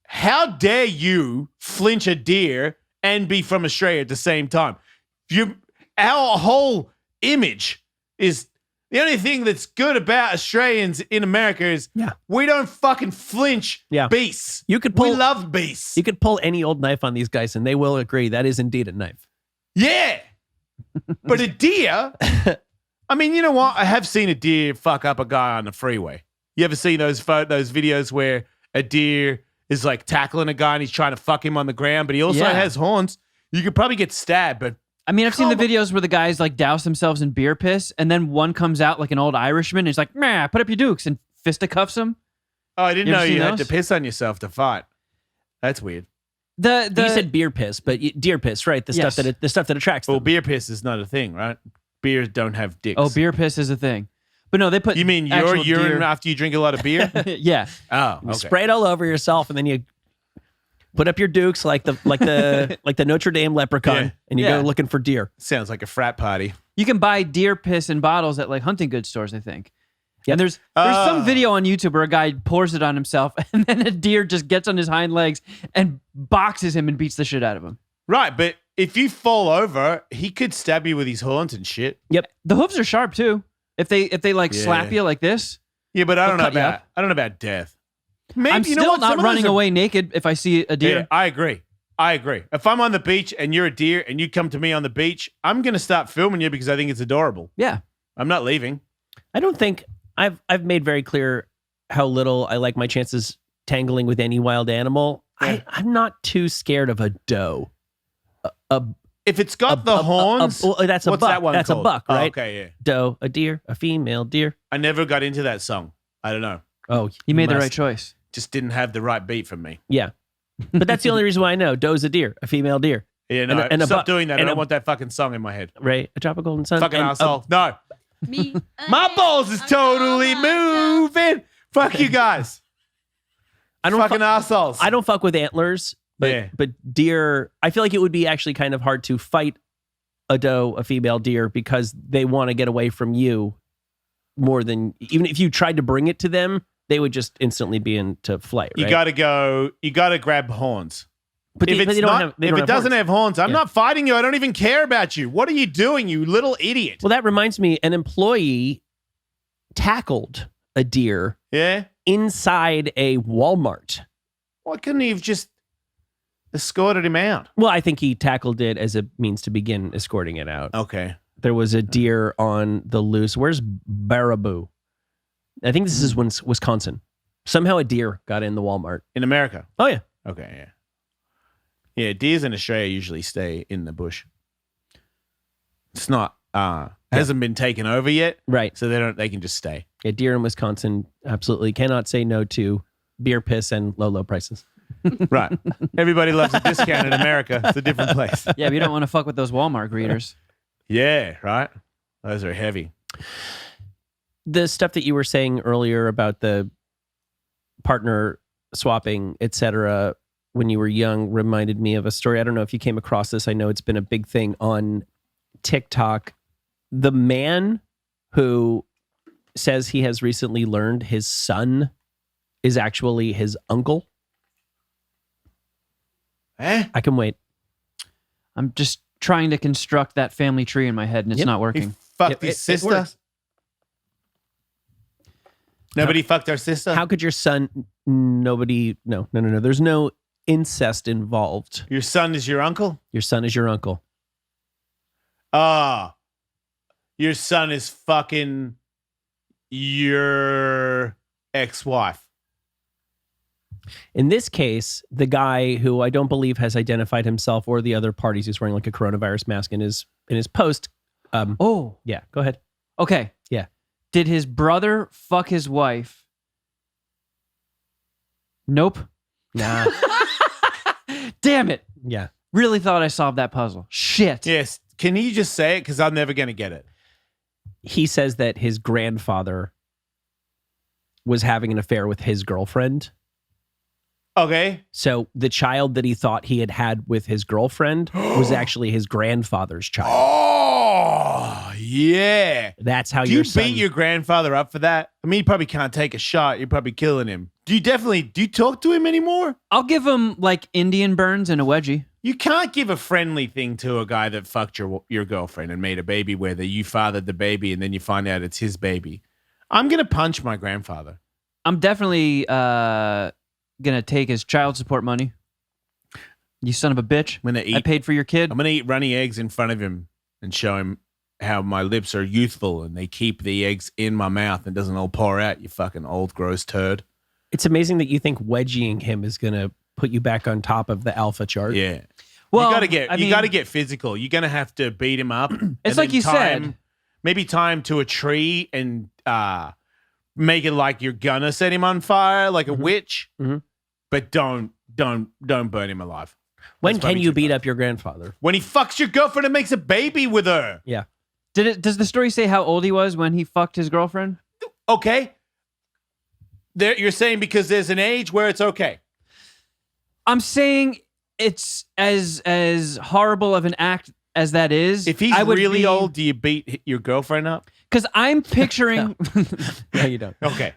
how dare you flinch a deer and be from Australia at the same time? Our whole image is the only thing that's good about Australians in America is we don't fucking flinch beasts. We love beasts. You could pull any old knife on these guys and they will agree that is indeed a knife. Yeah. But a deer, I mean, you know what? I have seen a deer fuck up a guy on the freeway. You ever seen those videos where a deer is like tackling a guy and he's trying to fuck him on the ground, but he also has horns? You could probably get stabbed, but I mean, I've seen the videos where the guys like douse themselves in beer piss and then one comes out like an old Irishman and he's like, "Meh, put up your dukes," and fisticuffs him. Oh, I didn't You know ever you seen had those? to piss on yourself to fight. That's weird. You said beer piss, but deer piss, right? The stuff that attracts them. Well, beer piss is not a thing, right? Beers don't have dicks. Oh, beer piss is a thing. But no, they put You mean your actual urine deer- after you drink a lot of beer? Yeah. Oh, You okay. spray it all over yourself, and then you put up your dukes like the Notre Dame leprechaun, and you go looking for deer. Sounds like a frat party. You can buy deer piss in bottles at like hunting goods stores, I think. Yeah, and there's some video on YouTube where a guy pours it on himself and then a deer just gets on his hind legs and boxes him and beats the shit out of him. Right, but if you fall over, he could stab you with his horns and shit. Yep. The hooves are sharp too. If they like slap you like this. Yeah, but I don't They'll know cut you about up. death. Maybe I'm you know still what? not Some of running those are- away naked if I see a deer. Yeah, I agree. If I'm on the beach and you're a deer and you come to me on the beach, I'm gonna start filming you because I think it's adorable. Yeah. I'm not leaving. I don't think I've made very clear how little I like my chances tangling with any wild animal. Yeah. I'm not too scared of a doe. If it's got the horns, well, that's a what's buck. that one That's called? a buck, Oh, right? okay, yeah. Doe, a deer, a female deer. I never got into that song. I don't know. Oh, You made the must. right choice. just didn't have the right beat for me. Yeah. But that's the only reason why I know. Doe's a deer, a female deer. Yeah, no, And a stop bu- doing that. I and don't a- want that fucking song in my head. Right? A tropical golden sun. Fucking and asshole. No. Me. My balls is totally moving. Fuck you guys. I don't fucking assholes. I don't fuck with antlers, but Yeah. but deer, I feel like it would be actually kind of hard to fight a doe, a female deer, because they want to get away from you more than, even if you tried to bring it to them, they would just instantly be into flight. Right? You got to grab horns. But If they it don't doesn't horns. have horns, I'm Yeah. not fighting you. I don't even care about you. What are you doing, you little idiot? Well, that reminds me, an employee tackled a deer Yeah? inside a Walmart. Why couldn't he have just escorted him out? Well, I think he tackled it as a means to begin escorting it out. Okay. There was a deer on the loose. Where's Baraboo? I think this is Wisconsin. Somehow a deer got in the Walmart. In America? Oh, yeah. Okay, yeah. Yeah, deers in Australia usually stay in the bush. It's not, hasn't been taken over yet, Right. so they can just stay. A deer in Wisconsin absolutely cannot say no to beer piss and low prices. Right. Everybody loves a discount in America. It's a different place. Yeah, but you don't want to fuck with those Walmart greeters. Yeah, right? Those are heavy. The stuff that you were saying earlier about the partner swapping, etc., when you were young reminded me of a story. I don't know if you came across this. I know it's been a big thing on TikTok. The man who says he has recently learned his son is actually his uncle. Eh? I can wait. I'm just trying to construct that family tree in my head, and it's Yep. not He working. fucked It- his it sister? works. Nobody fucked our sister? How could your son? Nobody. No. There's no incest involved. Your son is your uncle? Your son is your uncle. Ah. Your son is fucking your ex-wife. In this case, the guy who I don't believe has identified himself or the other parties, who's wearing like a coronavirus mask in his post. Oh, Yeah, go ahead. okay. Yeah. Did his brother fuck his wife? Nope. Nah. Damn it. Yeah. Really thought I solved that puzzle. Shit. Yes. Can you just say it? Because I'm never going to get it. He says that his grandfather was having an affair with his girlfriend. Okay. So the child that he thought he had with his girlfriend was actually his grandfather's child. Oh, yeah. That's how Do your you son... beat your grandfather up for that? I mean, you probably can't take a shot. You're probably killing him. Do you talk to him anymore? I'll give him like Indian burns and a wedgie. You can't give a friendly thing to a guy that fucked your girlfriend and made a baby, whether you fathered the baby and then you find out it's his baby. I'm going to punch my grandfather. I'm definitely gonna take his child support money. You son of a bitch. I'm going to I eat. paid for your kid. I'm going to eat runny eggs in front of him and show him how my lips are youthful and they keep the eggs in my mouth and doesn't all pour out, you fucking old gross turd. It's amazing that you think wedgieing him is going to put you back on top of the alpha chart. Yeah. Well, you I mean, got to get physical. You're going to have to beat him up. It's like you said. Maybe tie him to a tree and make it like you're going to set him on fire like a witch. Mhm. But don't burn him alive. When That's can probably you too beat far. up your grandfather? When he fucks your girlfriend and makes a baby with her. Yeah. Does the story say how old he was when he fucked his girlfriend? Okay. You're saying because there's an age where it's okay. I'm saying it's as horrible of an act as that is. If he's really old, do you beat your girlfriend up? because I'm picturing, No, you don't. Okay.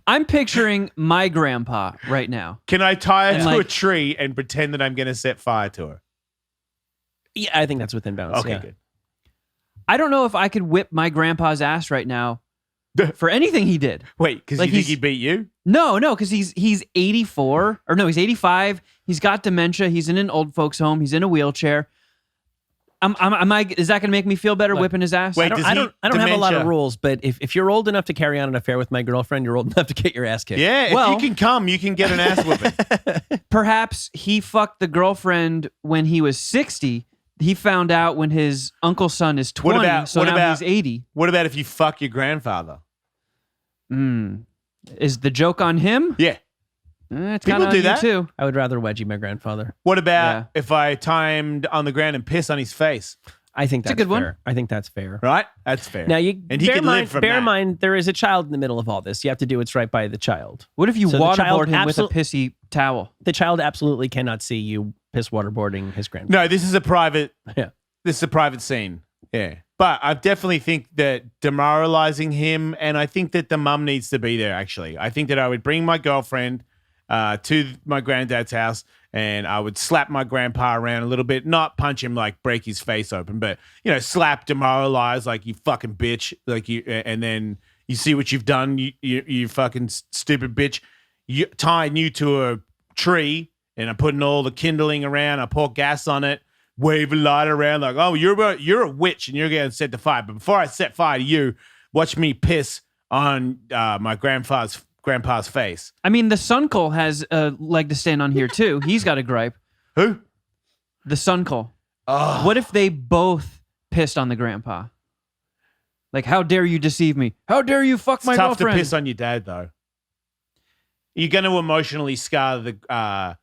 I'm picturing my grandpa right now. Can I tie her And to a like- tree and pretend that I'm going to set fire to her? Yeah, I think that's within bounds. Okay, yeah. good. I don't know if I could whip my grandpa's ass right now for anything he did. Wait, because Like you think he's- he beat you? No, because he's 84 or no, he's 85. He's got dementia. He's in an old folks home. He's in a wheelchair. Is that going to make me feel better Look, whipping his ass? wait, I does don't he- have a lot of dementia- rules, but if you're old enough to carry on an affair with my girlfriend, you're old enough to get your ass kicked. Yeah, Well- if you can come, you can get an ass whipping. Perhaps he fucked the girlfriend when he was 60. He found out when his uncle's son is 20, so now he's 80. What about if you fuck your grandfather? Is the joke on him? Yeah. It's People kind of do you that? too. I would rather wedgie my grandfather. What about Yeah. if I timed on the ground and piss on his face? I think It's a that's good one. fair. I think that's fair. Right? That's fair. Now you And he bear could mind, live from bear that. in mind there is a child in the middle of all this. You have to do what's right by the child. What if you So the child waterboard him with a absol- pissy towel? The child absolutely cannot see you piss waterboarding his grandfather. No, this is a private. Yeah. This is a private scene. Yeah, but I definitely think that demoralizing him, and I think that the mum needs to be there. Actually, I think that I would bring my girlfriend to my granddad's house, and I would slap my grandpa around a little bit, not punch him like break his face open, but slap, demoralize, like you fucking bitch, like you, and then you see what you've done, you fucking stupid bitch. You tying you to a tree, and I'm putting all the kindling around. I pour gas on it, wave a light around, like, oh, you're a witch, and you're gonna set the fire. But before I set fire to you, watch me piss on my grandpa's face. I mean, the Sunkel has a leg to stand on here too. He's got a gripe. Who? The Sunkel. Oh. What if they both pissed on the grandpa? Like, how dare you deceive me? How dare you fuck my It's tough girlfriend? to piss on your dad, though. You're going to emotionally scar the I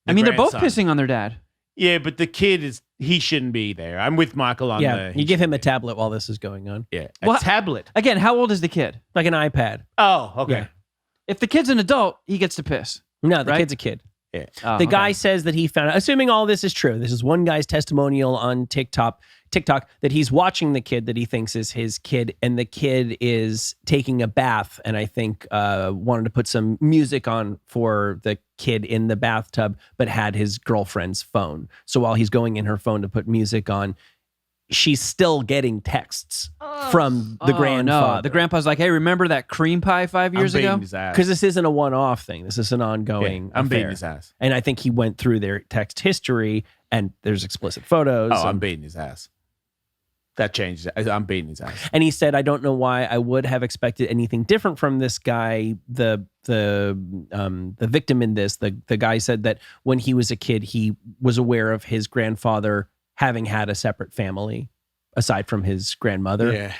mean, they're both grandson. pissing on their dad. Yeah, but the kid he shouldn't be there. I'm with Michael on Yeah, the. you give him a tablet while this is going on. a What? tablet. Again, how old is the kid? Like an iPad. Oh, okay. Yeah. If the kid's an adult, he gets to piss. No, the Right? kid's a kid. Yeah. Oh, The okay. guy says that he found, assuming all this is true, this is one guy's testimonial on TikTok, that he's watching the kid that he thinks is his kid, and the kid is taking a bath, and I think wanted to put some music on for the kid in the bathtub, but had his girlfriend's phone. So while he's going in her phone to put music on, she's still getting texts from the Oh, grandfather. no. The grandpa's like, hey, remember that cream pie 5 years I'm beating ago? his ass. Because this isn't a one-off thing. This is an Yeah, ongoing I'm beating affair. his ass. And I think he went through their text history, and there's explicit photos. Oh, I'm and, beating his ass. That changes. I'm beating his ass. and he said, "I don't know why I would have expected anything different from this guy." The victim in this, the guy said that when he was a kid, he was aware of his grandfather having had a separate family aside from his grandmother. Yeah.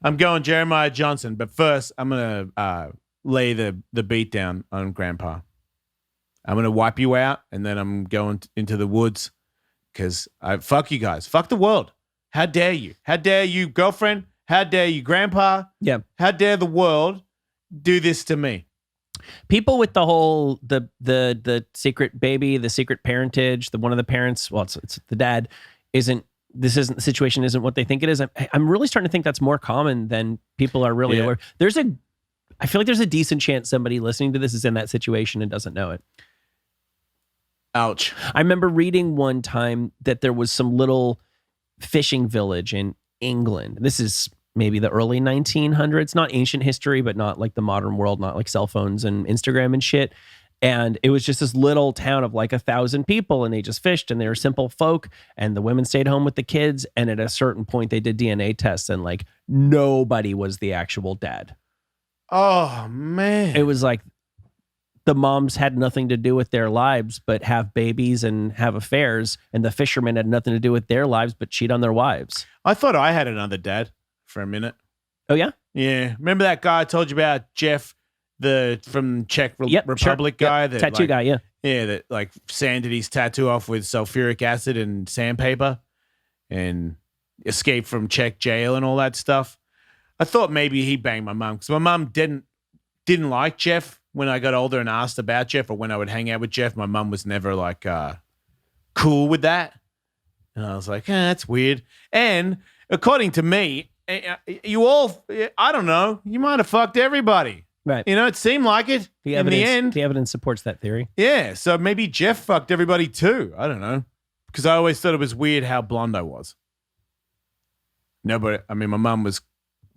I'm going Jeremiah Johnson, but first I'm going to lay the beat down on Grandpa. I'm going to wipe you out, and then I'm going into the woods because fuck you guys. Fuck the world. How dare you? How dare you, girlfriend? How dare you, Grandpa? Yeah. How dare the world do this to me? People with the whole the secret baby, the secret parentage, the one of the parents, well, it's the dad, the situation isn't what they think it is. I'm really starting to think that's more common than people are really Yeah. aware. I feel like there's a decent chance somebody listening to this is in that situation and doesn't know it. Ouch. I remember reading one time that there was some little fishing village in England. This is maybe the early 1900s, not ancient history, but not like the modern world, not like cell phones and Instagram and shit. And it was just this little town of like 1,000 people, and they just fished, and they were simple folk, and the women stayed home with the kids. And at a certain point, they did DNA tests, and like nobody was the actual dad. Oh, man. It was like the moms had nothing to do with their lives, but have babies and have affairs. And the fishermen had nothing to do with their lives, but cheat on their wives. I thought I had another dad for a minute. Oh, yeah? Yeah. Remember that guy I told you about, Jeff, from Czech Yep, Republic sure. guy? Yep. That Tattoo guy, yeah. Yeah, that like sanded his tattoo off with sulfuric acid and sandpaper and escaped from Czech jail and all that stuff. I thought maybe he banged my mum because my mum didn't like Jeff when I got older and asked about Jeff, or when I would hang out with Jeff. My mum was never like cool with that. And I was like, that's weird. And according to me, you all, I don't know, you might have fucked everybody. Right. You know, it seemed like it in the end. The evidence supports that theory. Yeah, so maybe Jeff fucked everybody too. I don't know. Because I always thought it was weird how blonde I was. No, but I mean, my mum was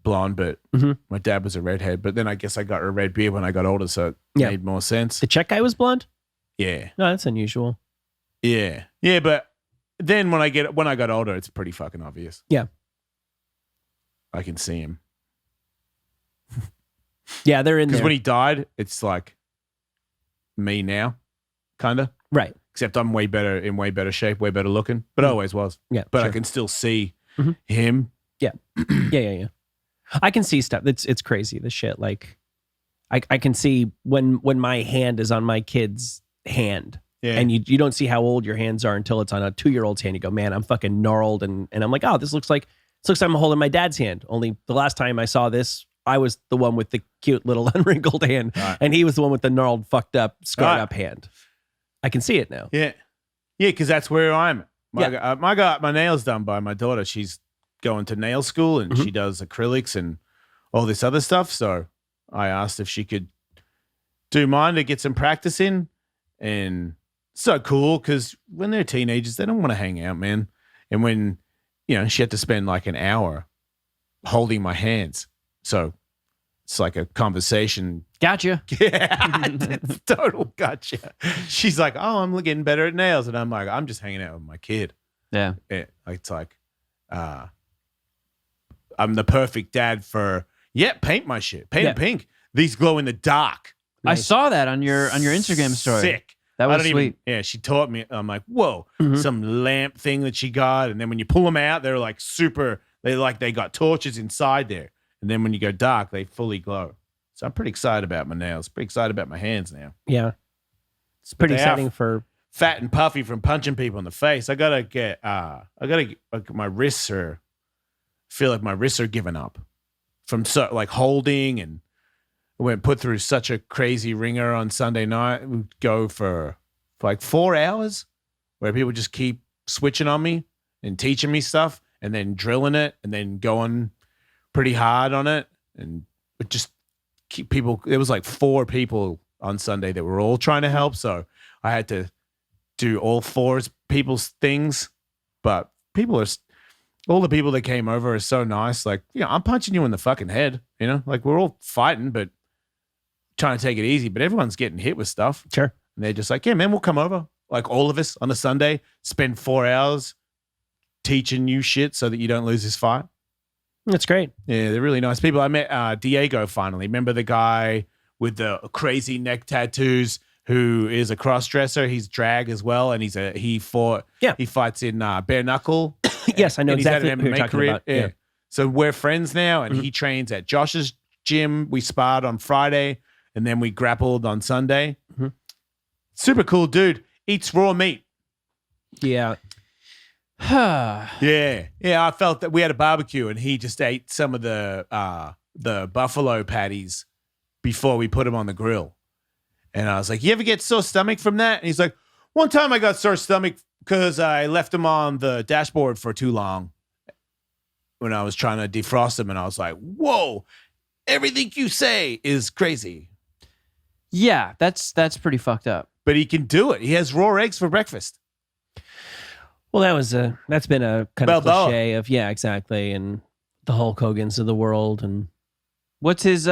blonde, but my dad was a redhead. But then I guess I got a red beard when I got older, so it made more sense. The Czech guy was blonde? Yeah. No, that's unusual. Yeah. Yeah, but then when I got older, it's pretty fucking obvious. Yeah. I can see him. Yeah, they're in Because there. when he died, it's like me now, kind of. Right. Except I'm in way better shape, way better looking. But I always was. Yeah. But I sure. can still see Mhm. him. Yeah. Yeah. I can see stuff. It's crazy, the shit. Like, I can see when my hand is on my kid's hand. Yeah. And you don't see how old your hands are until it's on a 2-year-old's hand. You go, man, I'm fucking gnarled. And I'm like, oh, this looks like I'm holding my dad's hand. Only the last time I saw this, I was the one with the cute little unwrinkled hand. Right. And he was the one with the gnarled, fucked up, scarred up hand. I can see it now. Yeah. Yeah, because that's where I'm. I got my nails done by my daughter. She's going to nail school and she does acrylics and all this other stuff. So I asked if she could do mine to get some practice in. And so cool because when they're teenagers, they don't want to hang out, man. And when, she had to spend like an hour holding my hands. So it's like a conversation. Gotcha. Yeah, total gotcha. She's like, oh, I'm getting better at nails. And I'm like, I'm just hanging out with my kid. Yeah. It's like, I'm the perfect dad for, paint my shit. Paint it pink. These glow in the dark. I saw that on your Instagram story. Sick. That was sweet. She taught me. I'm like, whoa, some lamp thing that she got. And then when you pull them out, they're like they got torches inside there. And then when you go dark, they fully glow. So I'm pretty excited about my nails. Pretty excited about my hands now. Yeah. It's pretty exciting for fat and puffy from punching people in the face. I gotta get my wrists feel like my wrists are giving up from holding, and I went put through such a crazy ringer on Sunday night. We go for like 4 hours where people just keep switching on me and teaching me stuff and then drilling it and then going pretty hard on it. And it just keep people, there was like 4 people on Sunday that were all trying to help. So I had to do all 4 people's things, but all the people that came over are so nice. Like, I'm punching you in the fucking head, like we're all fighting, but trying to take it easy, but everyone's getting hit with stuff. Sure. And they're just like, yeah, man, we'll come over. Like all of us on a Sunday, spend 4 hours teaching you shit so that you don't lose this fight. That's great. Yeah, they're really nice people. I met Diego finally. Remember the guy with the crazy neck tattoos who is a cross-dresser? He's drag as well, and he fights in bare knuckle. Yes, I know exactly what who you're talking about. Yeah. So we're friends now, and he trains at Josh's gym. We sparred on Friday, and then we grappled on Sunday. Super cool dude. Eats raw meat. Yeah. Yeah. I felt that we had a barbecue, and he just ate some of the buffalo patties before we put them on the grill. And I was like, you ever get sore stomach from that? And he's like, one time I got sore stomach because I left them on the dashboard for too long when I was trying to defrost them. And I was like, whoa, everything you say is crazy. Yeah, that's pretty fucked up. But he can do it. He has raw eggs for breakfast. Well, that's been a kind of cliche of, yeah, exactly. And the Hulk Hogan's of the world. And what's his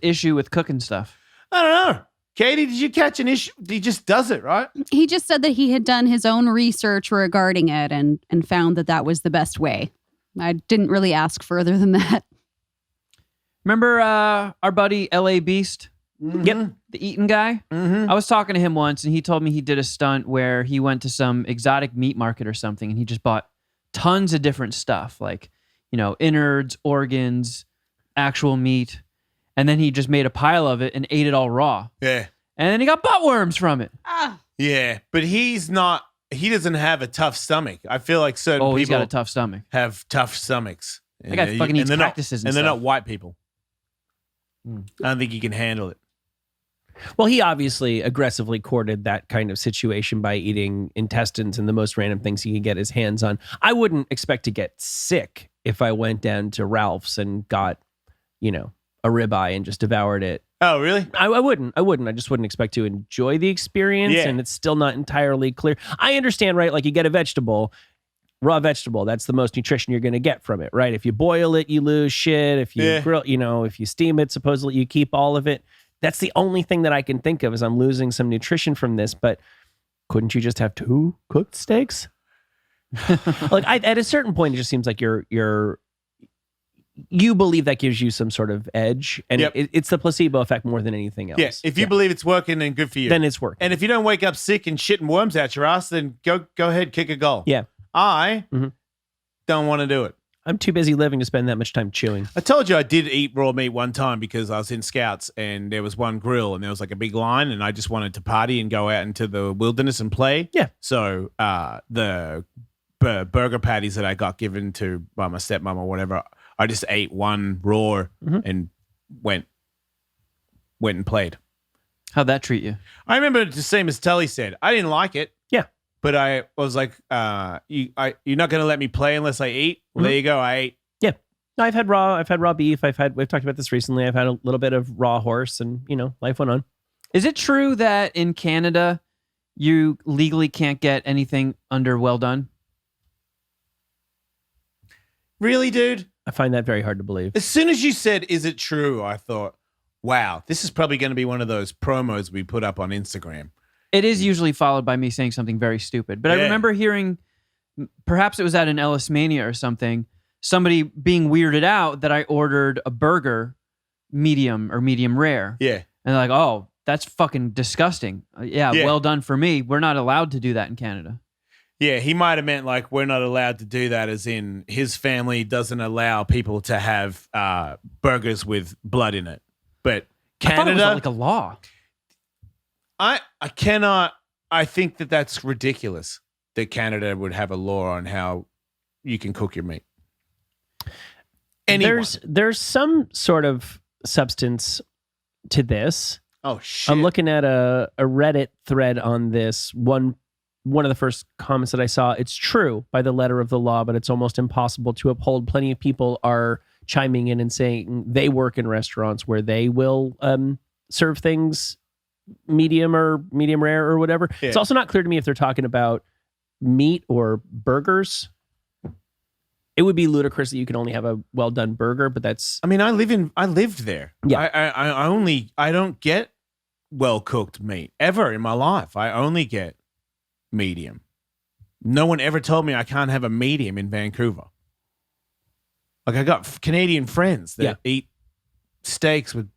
issue with cooking stuff? I don't know. Katie, did you catch an issue? He just does it, right? He just said that he had done his own research regarding it and found that was the best way. I didn't really ask further than that. Remember our buddy L.A. Beast? Mm-hmm. Yep, the Eaton guy. Mm-hmm. I was talking to him once, and he told me he did a stunt where he went to some exotic meat market or something, and he just bought tons of different stuff, like innards, organs, actual meat, and then he just made a pile of it and ate it all raw. Yeah, and then he got butt worms from it. Yeah, but he doesn't have a tough stomach. I feel like certain people he's got a tough stomach. Have tough stomachs. That guy fucking eats cactuses and they're not white people. I don't think he can handle it. Well, he obviously aggressively courted that kind of situation by eating intestines and the most random things he could get his hands on. I wouldn't expect to get sick if I went down to Ralph's and got, a ribeye and just devoured it. Oh, really? I wouldn't. I just wouldn't expect to enjoy the experience, and it's still not entirely clear. I understand, right? Like you get a vegetable, raw vegetable, that's the most nutrition you're going to get from it, right? If you boil it, you lose shit. If you grill, if you steam it, supposedly you keep all of it. That's the only thing that I can think of is I'm losing some nutrition from this, but couldn't you just have 2 cooked steaks? At a certain point, it just seems like you believe that gives you some sort of edge, and it's the placebo effect more than anything else. Yeah, if you believe it's working, then good for you. Then it's working. And if you don't wake up sick and shitting worms out your ass, then go ahead, kick a goal. Yeah. I don't want to do it. I'm too busy living to spend that much time chewing. I told you I did eat raw meat one time because I was in Scouts and there was one grill and there was like a big line and I just wanted to party and go out into the wilderness and play. Yeah. So the burger patties that I got given to by my stepmom or whatever, I just ate one raw and went and played. How'd that treat you? I remember the same as Tully said. I didn't like it. Yeah. But I was like, you're not going to let me play unless I eat? Well, there you go. I ate. Yeah. I've had raw beef. We've talked about this recently. I've had a little bit of raw horse and, life went on. Is it true that in Canada, you legally can't get anything under well done? Really, dude? I find that very hard to believe. As soon as you said, is it true? I thought, wow, this is probably going to be one of those promos we put up on Instagram. It is usually followed by me saying something very stupid. But I remember hearing, perhaps it was at an Ellis Mania or something, somebody being weirded out that I ordered a burger medium or medium rare. Yeah. And they're like, oh, that's fucking disgusting. Yeah, well done for me. We're not allowed to do that in Canada. Yeah, he might have meant like we're not allowed to do that as in his family doesn't allow people to have burgers with blood in it. But Canada... I thought it was like a law. I cannot. I think that's ridiculous that Canada would have a law on how you can cook your meat. Anyone. There's some sort of substance to this. Oh shit! I'm looking at a Reddit thread on this. One of the first comments that I saw. It's true by the letter of the law, but it's almost impossible to uphold. Plenty of people are chiming in and saying they work in restaurants where they will serve things medium or medium rare or whatever. Yeah. It's also not clear to me if they're talking about meat or burgers. It would be ludicrous that you can only have a well done burger, but that's... I mean, I lived there. Yeah. I don't get well cooked meat ever in my life. I only get medium. No one ever told me I can't have a medium in Vancouver. Like I got Canadian friends that eat steaks with,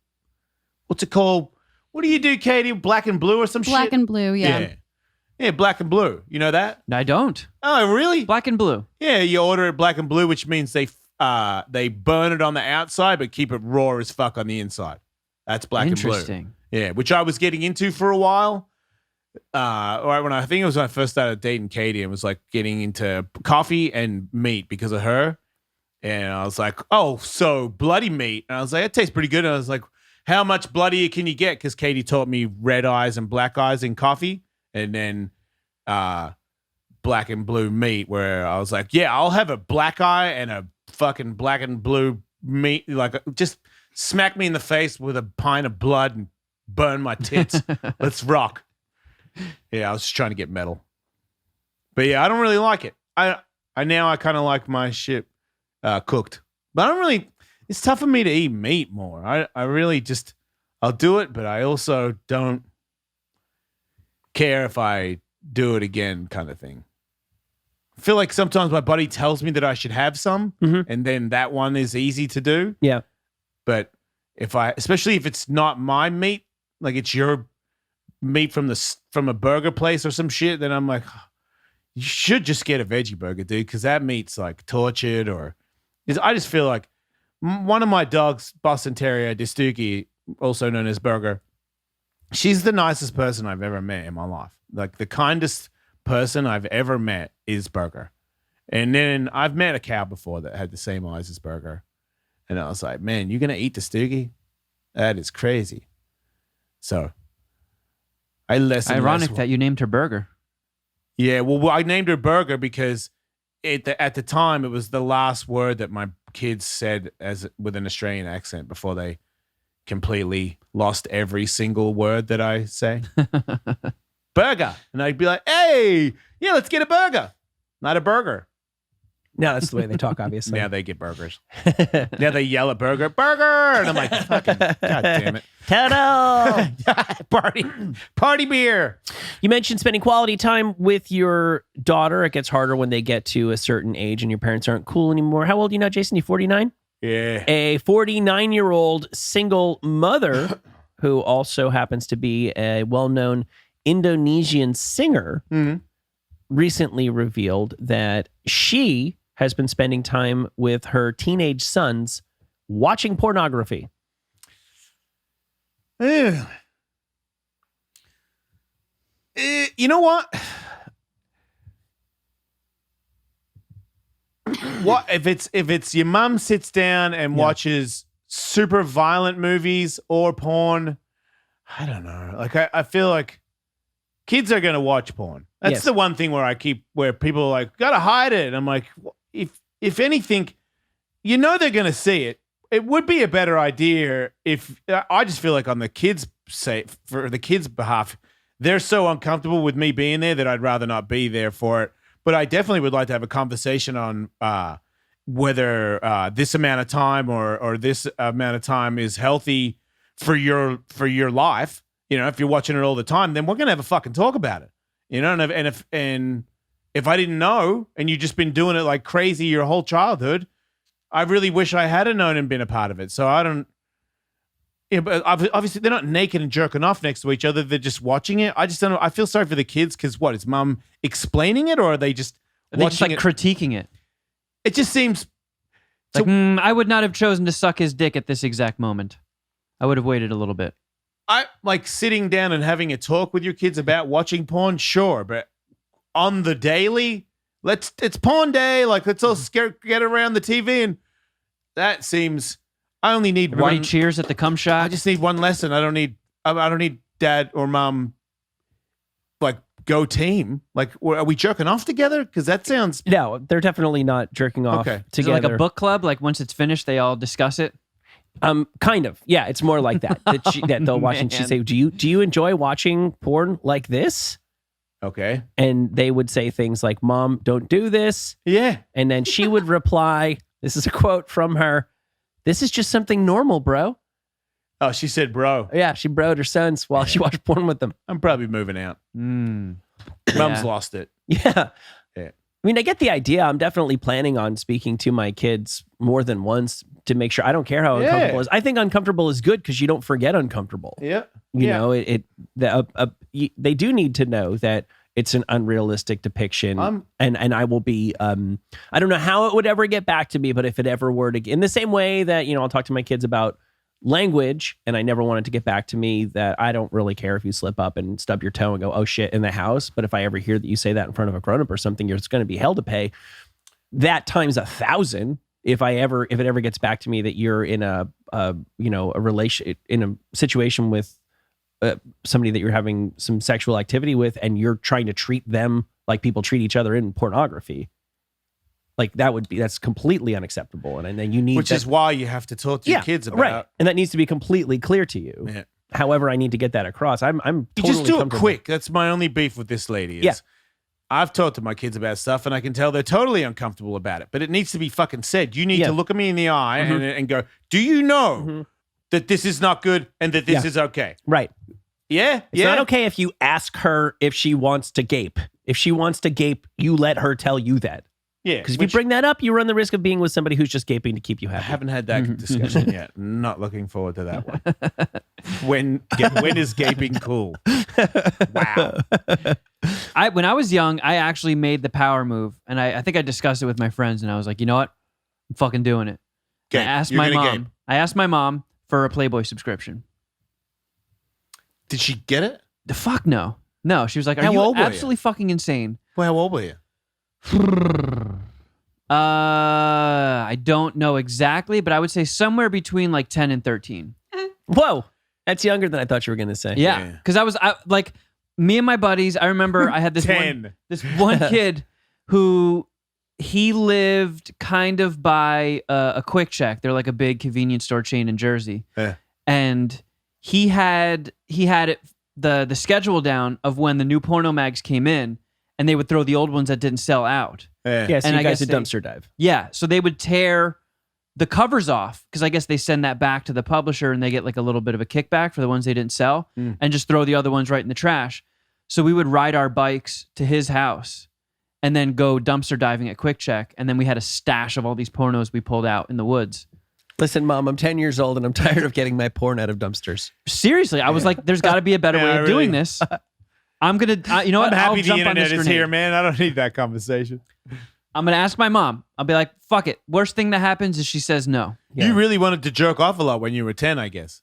what's it called? What do you do, Katie? Black and blue or some shit? Black and blue, yeah. Yeah, black and blue. You know that? I don't. Oh, really? Black and blue. Yeah, you order it black and blue, which means they burn it on the outside but keep it raw as fuck on the inside. That's black and blue. Interesting. Yeah, which I was getting into for a while. Right when I think it was when I first started dating Katie and was like getting into coffee and meat because of her. And I was like, oh, so bloody meat. And I was like, it tastes pretty good. And I was like, how much bloodier can you get? Because Katie taught me red eyes and black eyes in coffee. And then black and blue meat, where I was like, yeah, I'll have a black eye and a fucking black and blue meat. Like, just smack me in the face with a pint of blood and burn my tits. Let's rock. Yeah, I was just trying to get metal. But yeah, I don't really like it. I kind of like my shit cooked. But I don't really, it's tough for me to eat meat more. I really just, I'll do it, but I also don't care if I do it again kind of thing. I feel like sometimes my body tells me that I should have some, and then that one is easy to do. Yeah. But especially if it's not my meat, like it's your meat from a burger place or some shit, then I'm like, oh, you should just get a veggie burger, dude, because that meat's like tortured. I just feel like one of my dogs, Boston Terrier, Distuki, also known as Burger, she's the nicest person I've ever met in my life. Like the kindest person I've ever met is Burger. And then I've met a cow before that had the same eyes as Burger. And I was like, man, you're going to eat Distuki? That is crazy. So I Ironic that you named her Burger. Yeah, well, I named her Burger because at the time it was the last word that my kids said with an Australian accent before they completely lost every single word that I say. Burger. And I'd be like, hey, yeah, let's get a burger. Not a burger. No, that's the way they talk, obviously. Now they get burgers. Now they yell at burger. And I'm like, fucking, God damn it. Ta-da! Party beer. You mentioned spending quality time with your daughter. It gets harder when they get to a certain age and your parents aren't cool anymore. How old are you now, Jason? You 49? Yeah. A 49-year-old single mother who also happens to be a well-known Indonesian singer recently revealed that she has been spending time with her teenage sons watching pornography. You know what? What if it's your mum sits down and watches super violent movies or porn? I don't know. Like I feel like kids are gonna watch porn. That's the one thing where people are like, gotta hide it. And I'm like, if anything, you know they're gonna see it. It would be a better idea if I just feel like on the kids' for the kids' behalf, they're so uncomfortable with me being there that I'd rather not be there for it. But I definitely would like to have a conversation on whether this amount of time or this amount of time is healthy for your life. You know, if you're watching it all the time, then we're gonna have a fucking talk about it. You know, and if I didn't know and you've just been doing it like crazy your whole childhood, I really wish I had known and been a part of it. So I don't. Yeah, but obviously they're not naked and jerking off next to each other. They're just watching it. I just don't know. I feel sorry for the kids because what is mum explaining it, or are they just watching it? Critiquing it? It just seems like I would not have chosen to suck his dick at this exact moment. I would have waited a little bit. I like sitting down and having a talk with your kids about watching porn, sure, but on the daily, it's porn day. Like let's all get around the TV, and that seems. I only need Everybody one. Cheers at the cum shot. I just need one lesson. I don't need dad or mom. Like go team. Like are we jerking off together? Because that sounds. No, they're definitely not jerking off Okay. Is it together. like a book club? Like once it's finished, they all discuss it. Kind of. Yeah, it's more like that. That they'll watch and she say, "Do you enjoy watching porn like this?" Okay. And they would say things like, "Mom, don't do this." Yeah. And then she would reply, this is a quote from her, "This is just something normal, bro." Oh, she said, bro. Yeah, she broed her sons while she watched porn with them. I'm probably moving out. Mum's lost it. Yeah. Yeah. I mean, I get the idea. I'm definitely planning on speaking to my kids more than once to make sure. I don't care how uncomfortable it is. I think uncomfortable is good because you don't forget uncomfortable. Yeah. You know, they do need to know that it's an unrealistic depiction. And I will be, I don't know how it would ever get back to me, but if it ever were to, in the same way that, you know, I'll talk to my kids about language and I never want it to get back to me, that I don't really care if you slip up and stub your toe and go, oh shit, in the house. But if I ever hear that you say that in front of a grown-up or something, you're just going to be hell to pay. That times 1,000. If it ever gets back to me that you're in a relation, in a situation with somebody that you're having some sexual activity with, and you're trying to treat them like people treat each other in pornography, like that's completely unacceptable. And then you need, which is why you have to talk to your kids about, right? And that needs to be completely clear to you. Yeah. However, I need to get that across. I'm You totally just do it comfortable. quick. That's my only beef with this lady. Is I've talked to my kids about stuff, and I can tell they're totally uncomfortable about it. But it needs to be fucking said. You need to look at me in the eye and go, "Do you know that this is not good and that this is okay?" Right. Yeah. It's not okay if you ask her if she wants to gape. If she wants to gape, you let her tell you that. Yeah. Because if you bring that up, you run the risk of being with somebody who's just gaping to keep you happy. I haven't had that discussion yet. Not looking forward to that one. When is gaping cool? Wow. When I was young, I actually made the power move, and I think I discussed it with my friends, and I was like, you know what? I'm fucking doing it. Gape. I asked You're my gonna mom. gape. I asked my mom for a Playboy subscription. Did she get it? The fuck no. No, she was like, "Are How you old were you? absolutely fucking insane?" Well, how old were you? I don't know exactly, but I would say somewhere between like 10 and 13. Whoa. That's younger than I thought you were going to say. Yeah, because I like me and my buddies. I remember I had this 10. one kid who he lived kind of by a Quick Check. They're like a big convenience store chain in Jersey, and he had it the schedule down of when the new porno mags came in, and they would throw the old ones that didn't sell out. Yeah, so And you I guys guess would dumpster dive. Yeah, so they would tear the covers off because I guess they send that back to the publisher and they get like a little bit of a kickback for the ones they didn't sell and just throw the other ones right in the trash. So we would ride our bikes to his house and then go dumpster diving at Quick Check, and then we had a stash of all these pornos we pulled out in the woods. Listen, Mom, I'm 10 years old and I'm tired of getting my porn out of dumpsters. Seriously, I was like, there's got to be a better way of doing this. I'm going to, you know what? I'm happy I'll the jump on internet this is grenade. here, man. I don't need that conversation. I'm going to ask my mom. I'll be like, fuck it. Worst thing that happens is she says no. Yeah. You really wanted to jerk off a lot when you were 10, I guess.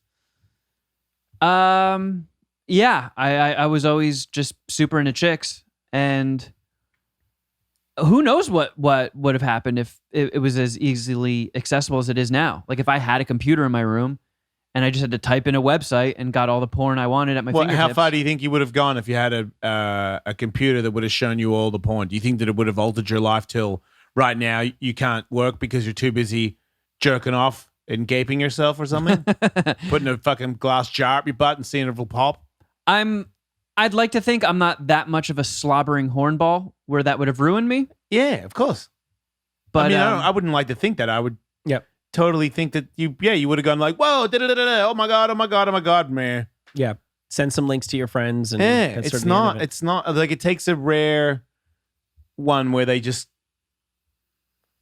Yeah, I was always just super into chicks, and who knows what would have happened if it was as easily accessible as it is now. Like if I had a computer in my room and I just had to type in a website and got all the porn I wanted at my fingertips. How far do you think you would have gone if you had a computer that would have shown you all the porn? Do you think that it would have altered your life till right now you can't work because you're too busy jerking off and gaping yourself or something? Putting a fucking glass jar up your butt and seeing it will pop? I'd like to think I'm not that much of a slobbering hornball where that would have ruined me. Yeah, of course. But I mean, I wouldn't like to think that. I would Yep. totally think that you would have gone like, whoa, da-da-da-da-da, oh my God, man. Yeah. Send some links to your friends. And Yeah, that's it's sort of the end of not, it. it's not, like it takes a rare one where they just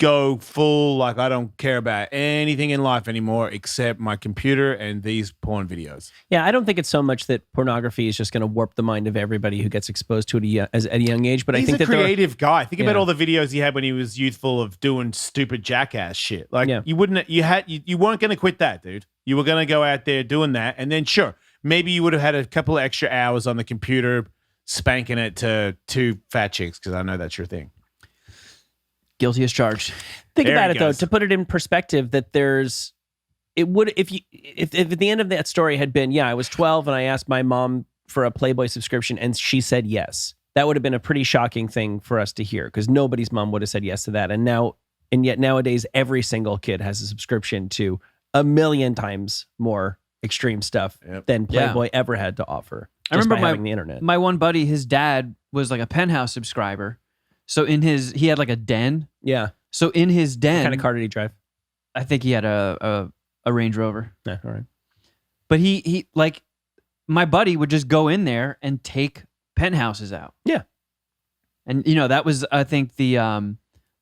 go full, like I don't care about anything in life anymore except my computer and these porn videos. Yeah, I don't think it's so much that pornography is just going to warp the mind of everybody who gets exposed to it at a young age. But He's I think a that there are- creative guy. Think about Yeah. all the videos he had when he was youthful of doing stupid jackass shit. Like Yeah. you weren't going to quit that, dude. You were going to go out there doing that, and then sure, maybe you would have had a couple of extra hours on the computer spanking it to two fat chicks because I know that's your thing. guilty as charged. Think There about he it though, goes. to put it in perspective, that if at the end of that story had been, yeah, I was 12 and I asked my mom for a Playboy subscription and she said yes, that would have been a pretty shocking thing for us to hear because nobody's mom would have said yes to that. And yet nowadays, every single kid has a subscription to a million times more extreme stuff than Playboy ever had to offer. I remember by having the internet. My one buddy, his dad was like a Penthouse subscriber. So he had like a den. Yeah. So in his den, What kind of car did he drive? I think he had a Range Rover. Yeah, all right. But he like my buddy would just go in there and take penthouses out. Yeah. And that was I think the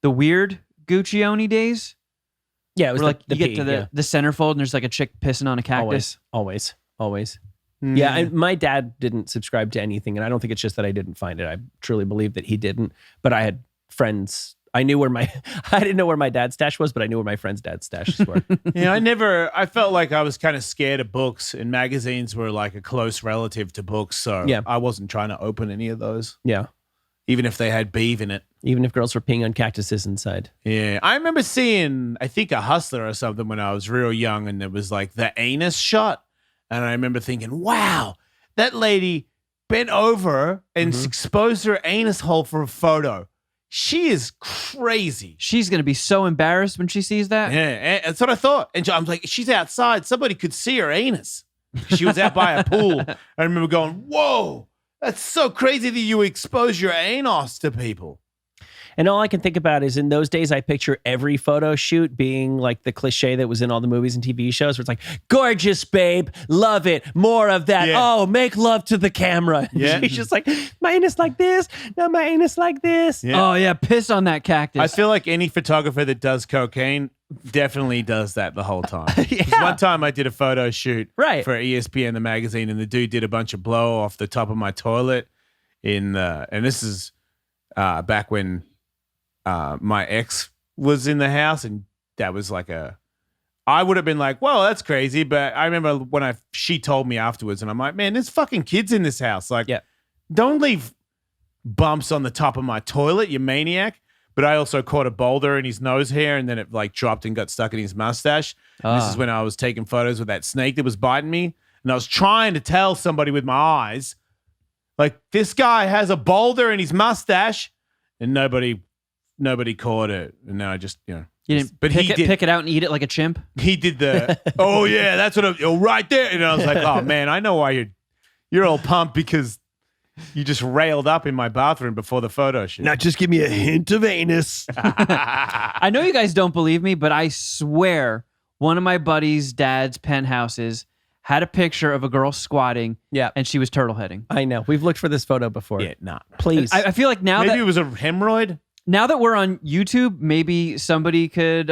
weird Guccione days. Yeah, it was Where like the you get P, to yeah. the centerfold and there's like a chick pissing on a cactus. Always. Mm. Yeah, my dad didn't subscribe to anything, and I don't think it's just that I didn't find it. I truly believe that he didn't. But I had friends. I didn't know where my dad's stash was, but I knew where my friends' dad's stashes were. Yeah, I felt like I was kind of scared of books, and magazines were like a close relative to books, so Yeah. I wasn't trying to open any of those, Yeah, even if they had beef in it. even if girls were peeing on cactuses inside. Yeah, I remember seeing, I think, a Hustler or something when I was real young, and there was like the anus shot, and I remember thinking, wow, that lady bent over and exposed her anus hole for a photo. She is crazy. She's gonna be so embarrassed when she sees that. Yeah, that's what I thought. And I'm like, she's outside. Somebody could see her anus. She was out by a pool. I remember going, whoa, that's so crazy that you expose your anus to people. And all I can think about is in those days, I picture every photo shoot being like the cliche that was in all the movies and TV shows where it's like, gorgeous, babe, love it, more of that. Yeah. Oh, make love to the camera. Yeah. She's just like, my anus like this, no, my anus like this. Yeah. Oh yeah, piss on that cactus. I feel like any photographer that does cocaine definitely does that the whole time. 'Cause Yeah. One time I did a photo shoot Right. for ESPN, the magazine, and the dude did a bunch of blow off the top of my toilet and this is back when my ex was in the house, and that was like I would have been like, well, that's crazy. But I remember when she told me afterwards, and I'm like, man, there's fucking kids in this house. Like, Yeah. don't leave bumps on the top of my toilet, you maniac. But I also caught a boulder in his nose hair, and then it like dropped and got stuck in his mustache. And this is when I was taking photos with that snake that was biting me. And I was trying to tell somebody with my eyes, like, this guy has a boulder in his mustache, and nobody caught it. And now I just, you didn't but pick it out and eat it like a chimp. he did the, oh yeah, that's what right there. And I was like, oh man, I know why you're all pumped because you just railed up in my bathroom before the photo shoot. Now just give me a hint of anus. I know you guys don't believe me, but I swear one of my buddy's dad's penthouses had a picture of a girl squatting. Yeah. And she was turtle heading. I know. We've looked for this photo before. Yeah, nah. Please. I feel like Maybe it was a hemorrhoid. now that we're on YouTube, maybe somebody could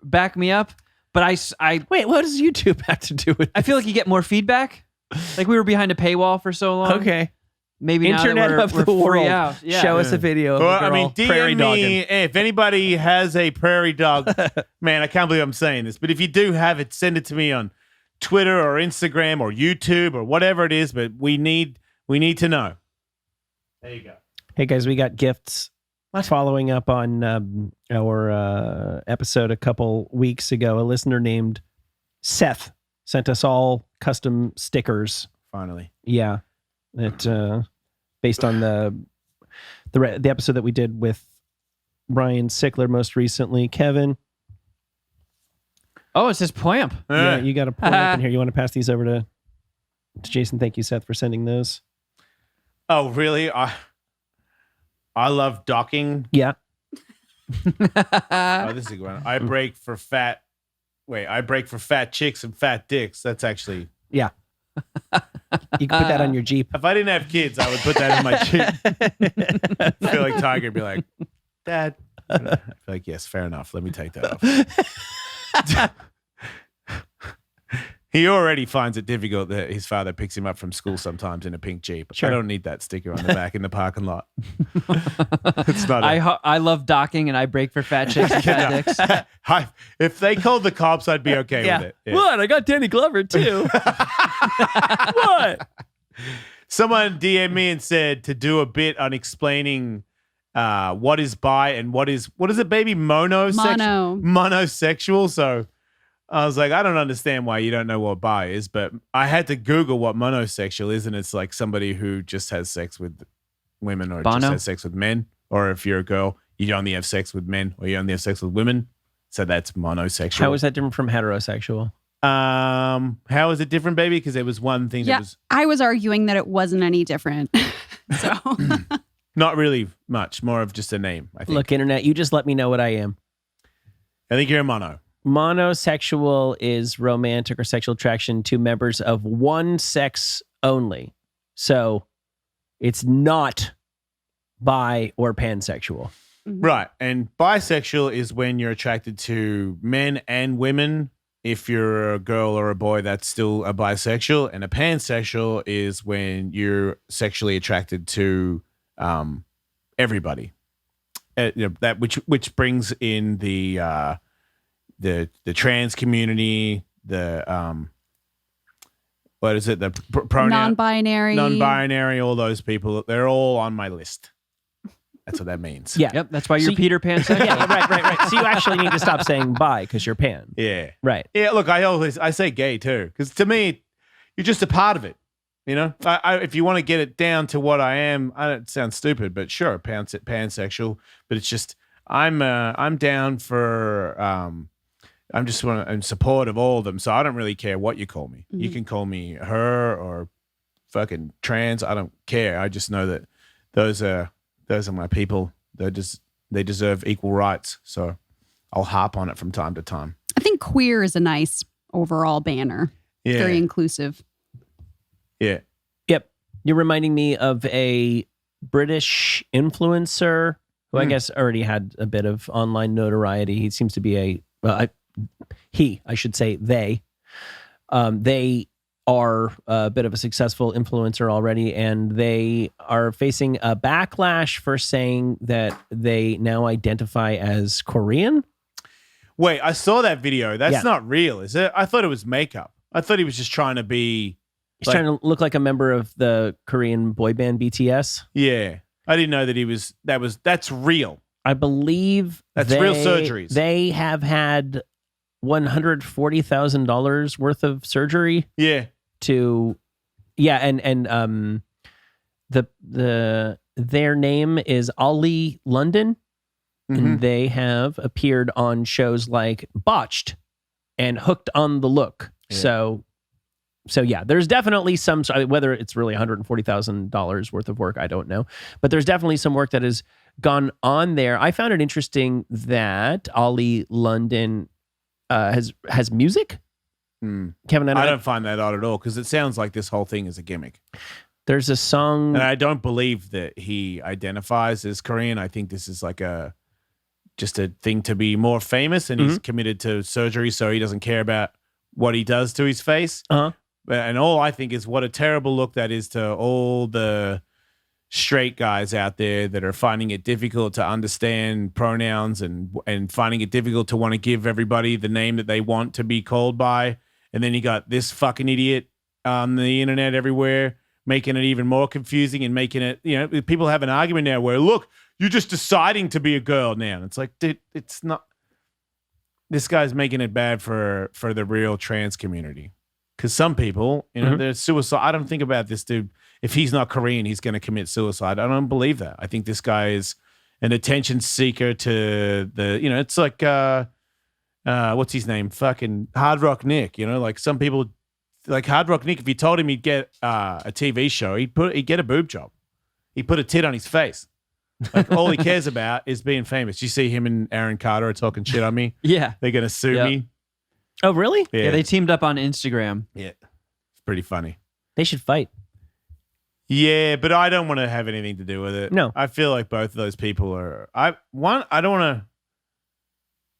back me up. But Wait, what does YouTube have to do with I feel like you get more feedback. Like we were behind a paywall for so long. Okay. maybe Internet now that of we're the free world. out. Yeah. Show us a video of Well, a girl I mean, prairie DM dogging. me if anybody has a prairie dog. Man, I can't believe I'm saying this, but if you do have it, send it to me on Twitter or Instagram or YouTube or whatever it is. But we need to know. There you go. Hey guys, we got gifts. Following up on our episode a couple weeks ago, a listener named Seth sent us all custom stickers. Finally, Yeah, that based on the episode that we did with Brian Sickler most recently. Kevin, Oh, it says Plamp. yeah, you got to pull it up in here. You want to pass these over to Jason? Thank you, Seth, for sending those. Oh, really? I love docking. Yeah, Oh, this is a good one. I break for fat chicks and fat dicks. That's actually. yeah. You can put that on your Jeep. If I didn't have kids, I would put that in my Jeep. I feel like Tiger would be like, Dad. I feel like, yes, fair enough. Let me take that off. He already finds it difficult that his father picks him up from school sometimes in a pink Jeep. Sure. I don't need that sticker on the back in the parking lot. It's not. I love docking and I break for fat chicks and fat dicks. If they called the cops, I'd be okay with it. Yeah. What? I got Danny Glover too. What? Someone DM'd me and said to do a bit on explaining what is bi and what is it, baby? Monosexual. So I was like, I don't understand why you don't know what bi is, but I had to Google what monosexual is, and it's like somebody who just has sex with women or Bono? just has sex with men. Or if you're a girl, you only have sex with men or you only have sex with women. So that's monosexual. How is that different from heterosexual? How is it different, baby? Because there was one thing that was I was arguing that it wasn't any different. So not really much, more of just a name, I think. Look, internet, you just let me know what I am. I think you're a mono. Monosexual is romantic or sexual attraction to members of one sex only. So it's not bi or pansexual. Right. And bisexual is when you're attracted to men and women. If you're a girl or a boy, that's still a bisexual. And a pansexual is when you're sexually attracted to everybody. That which brings in the trans community, the what is it? The pronoun non-binary, all those people. They're all on my list. That's what that means. Yeah. Yep. That's why you're Peter Pan. Yeah, right. So you actually need to stop saying bi because you're pan. Yeah. Right. Yeah. Look, I say gay too, because to me, you're just a part of it. You know, if you want to get it down to what I am, I don't sound stupid, but sure, pansexual. But it's just I'm down for I'm in support of all of them, so I don't really care what you call me. Mm-hmm. You can call me her or fucking trans. I don't care. I just know that those are my people. They deserve equal rights. So I'll harp on it from time to time. I think queer is a nice overall banner. Yeah. Very inclusive. Yeah. Yep. You're reminding me of a British influencer who I guess already had a bit of online notoriety. He seems to be I should say they. They are a bit of a successful influencer already, and they are facing a backlash for saying that they now identify as Korean. Wait, I saw that video. That's not real, is it? I thought it was makeup. I thought he was just trying to be... He's trying to look like a member of the Korean boy band BTS. Yeah. I didn't know that he was... That's real. I believe that's real surgeries. They have had $140,000 worth of surgery. Yeah. And their name is Ollie London, and they have appeared on shows like Botched and Hooked on the Look. Yeah. So yeah, there's definitely some, whether it's really $140,000 worth of work, I don't know, but there's definitely some work that has gone on there. I found it interesting that Ollie London has music. Kevin, I don't find that odd at all, because it sounds like this whole thing is a gimmick. There's a song, and I don't believe that he identifies as Korean. I think this is like just a thing to be more famous, and he's committed to surgery, so he doesn't care about what he does to his face. And all I think is what a terrible look that is to all the straight guys out there that are finding it difficult to understand pronouns and finding it difficult to want to give everybody the name that they want to be called by. And then you got this fucking idiot on the internet everywhere, making it even more confusing and making it, people have an argument now where, look, you're just deciding to be a girl now. And it's like, dude, it's not. This guy's making it bad for the real trans community. Because some people, they're suicide. I don't think about this dude. If he's not Korean, he's going to commit suicide. I don't believe that. I think this guy is an attention seeker to the, it's like, what's his name? Fucking Hard Rock Nick. Like some people, like Hard Rock Nick, if you told him he'd get a TV show, he'd get a boob job. He'd put a tit on his face. Like all he cares about is being famous. You see him and Aaron Carter are talking shit on me. Yeah. They're going to sue me. Oh, really? Yeah, they teamed up on Instagram. Yeah. It's pretty funny. They should fight. Yeah, but I don't want to have anything to do with it. No. I feel like both of those people are I don't want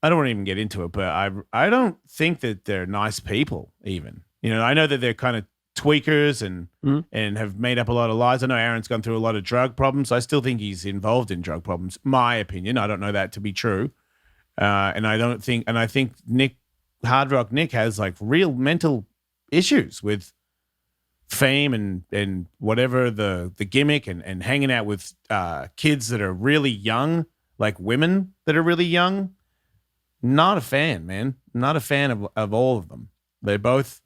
to even get into it, but I don't think that they're nice people even. I know that they're kind of tweakers and have made up a lot of lies. I know Aaron's gone through a lot of drug problems. I still think he's involved in drug problems. My opinion. I don't know that to be true. And I think Hard Rock Nick has like real mental issues with fame and whatever the gimmick and hanging out with kids that are really young, like women that are really young. Not a fan, man. Not a fan of all of them. They both,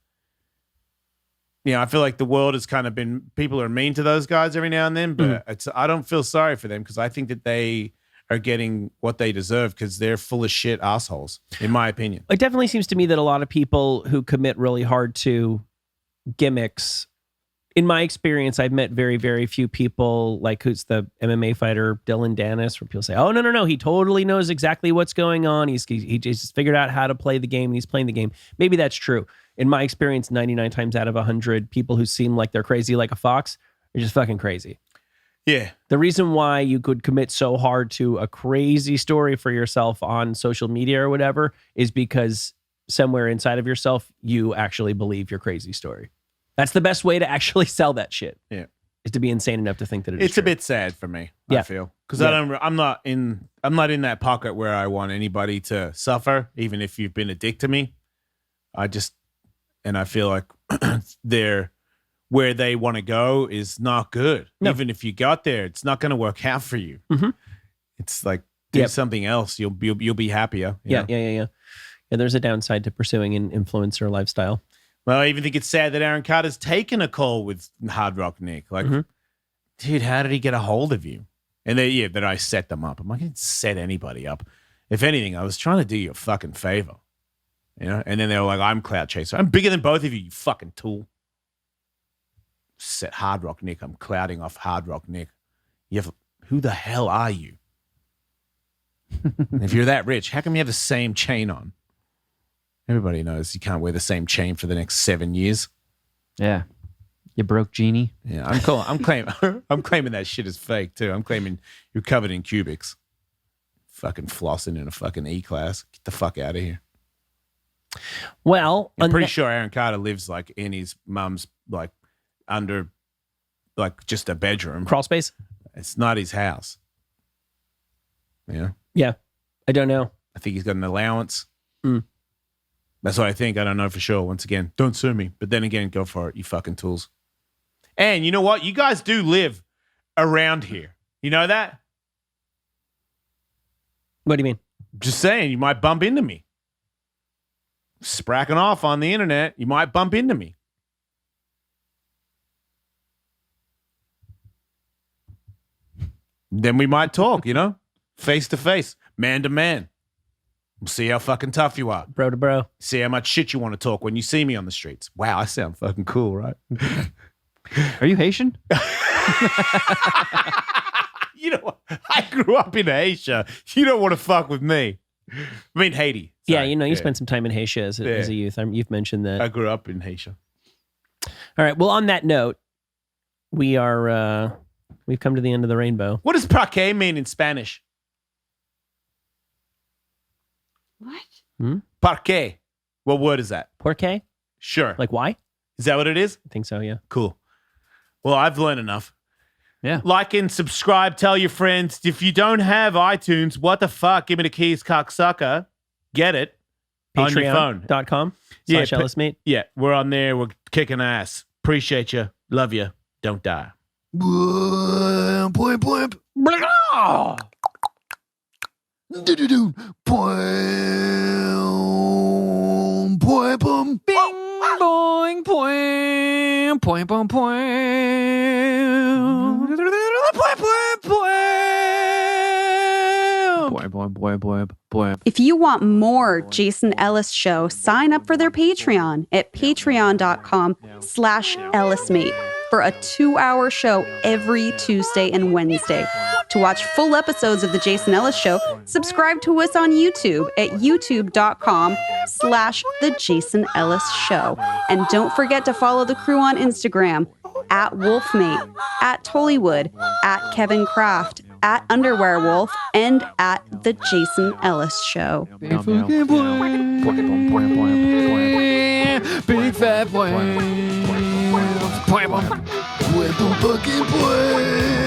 I feel like the world has kind of been, people are mean to those guys every now and then, but I don't feel sorry for them because I think that they are getting what they deserve because they're full of shit assholes, in my opinion. It definitely seems to me that a lot of people who commit really hard to gimmicks, in my experience, I've met very, very few people like who's the MMA fighter Dylan Dennis, where people say, oh, no, he totally knows exactly what's going on. He just figured out how to play the game and he's playing the game. Maybe that's true. In my experience, 99 times out of 100, people who seem like they're crazy like a fox are just fucking crazy. Yeah. The reason why you could commit so hard to a crazy story for yourself on social media or whatever is because somewhere inside of yourself, you actually believe your crazy story. That's the best way to actually sell that shit. Yeah. Is to be insane enough to think that it's a bit sad for me. Yeah. I feel because I'm not in that pocket where I want anybody to suffer, even if you've been a dick to me. I feel like where they want to go is not good. No. Even if you got there, it's not going to work out for you. Mm-hmm. It's like do something else. You'll be happier. Yeah. There's a downside to pursuing an influencer lifestyle. Well, I even think it's sad that Aaron Carter's taken a call with Hard Rock Nick. Like, dude, how did he get a hold of you? And that I set them up. I'm like, I didn't set anybody up. If anything, I was trying to do you a fucking favor. And then they were like, I'm Cloud Chaser. I'm bigger than both of you, you fucking tool. Set Hard Rock Nick. I'm clouding off Hard Rock Nick. Who the hell are you? If you're that rich, how come you have the same chain on? Everybody knows you can't wear the same chain for the next 7 years. Yeah. You broke genie. Yeah, I'm claiming that shit is fake too. I'm claiming you're covered in cubics. Fucking flossing in a fucking E-class. Get the fuck out of here. Well, I'm pretty sure Aaron Carter lives like in his mum's like under like just a bedroom. Crawl space? It's not his house. Yeah. Yeah. I don't know. I think he's got an allowance. That's what I think. I don't know for sure. Once again, don't sue me. But then again, go for it, you fucking tools. And you know what? You guys do live around here. You know that? What do you mean? Just saying, you might bump into me. Spracking off on the internet, you might bump into me. Then we might talk, face to face, man to man. We'll see how fucking tough you are. Bro to bro. See how much shit you want to talk when you see me on the streets. Wow, I sound fucking cool, right? Are you Haitian? You know what? I grew up in Asia. You don't want to fuck with me. I mean, Haiti. Sorry. Yeah, you spent some time in Haiti as a youth. You've mentioned that. I grew up in Haiti. All right. Well, on that note, we've come to the end of the rainbow. What does parquet mean in Spanish? What? Parquet. What word is that? Porque? Sure. Like why? Is that what it is? I think so, yeah. Cool. Well, I've learned enough. Yeah. Like and subscribe. Tell your friends. If you don't have iTunes, what the fuck? Give me the keys, cocksucker. Get it on your phone. Patreon.com/Ellis Mate. Yeah, we're on there. We're kicking ass. Appreciate you. Love you. Don't die. Blimp, blimp. Do-do-do. Boing, boing, boing. Bing, boing, poing, poing, poing, poing. If you want more Jason Ellis Show, sign up for their Patreon at patreon.com/EllisMate for a 2-hour show every Tuesday and Wednesday. To watch full episodes of The Jason Ellis Show, subscribe to us on YouTube at youtube.com/The Jason Ellis Show. And don't forget to follow the crew on Instagram at Wolfmate, at Tullywood, at Kevin Kraft, at Underwearwolf, and at The Jason Ellis Show. Big fat boy. Fucking boy.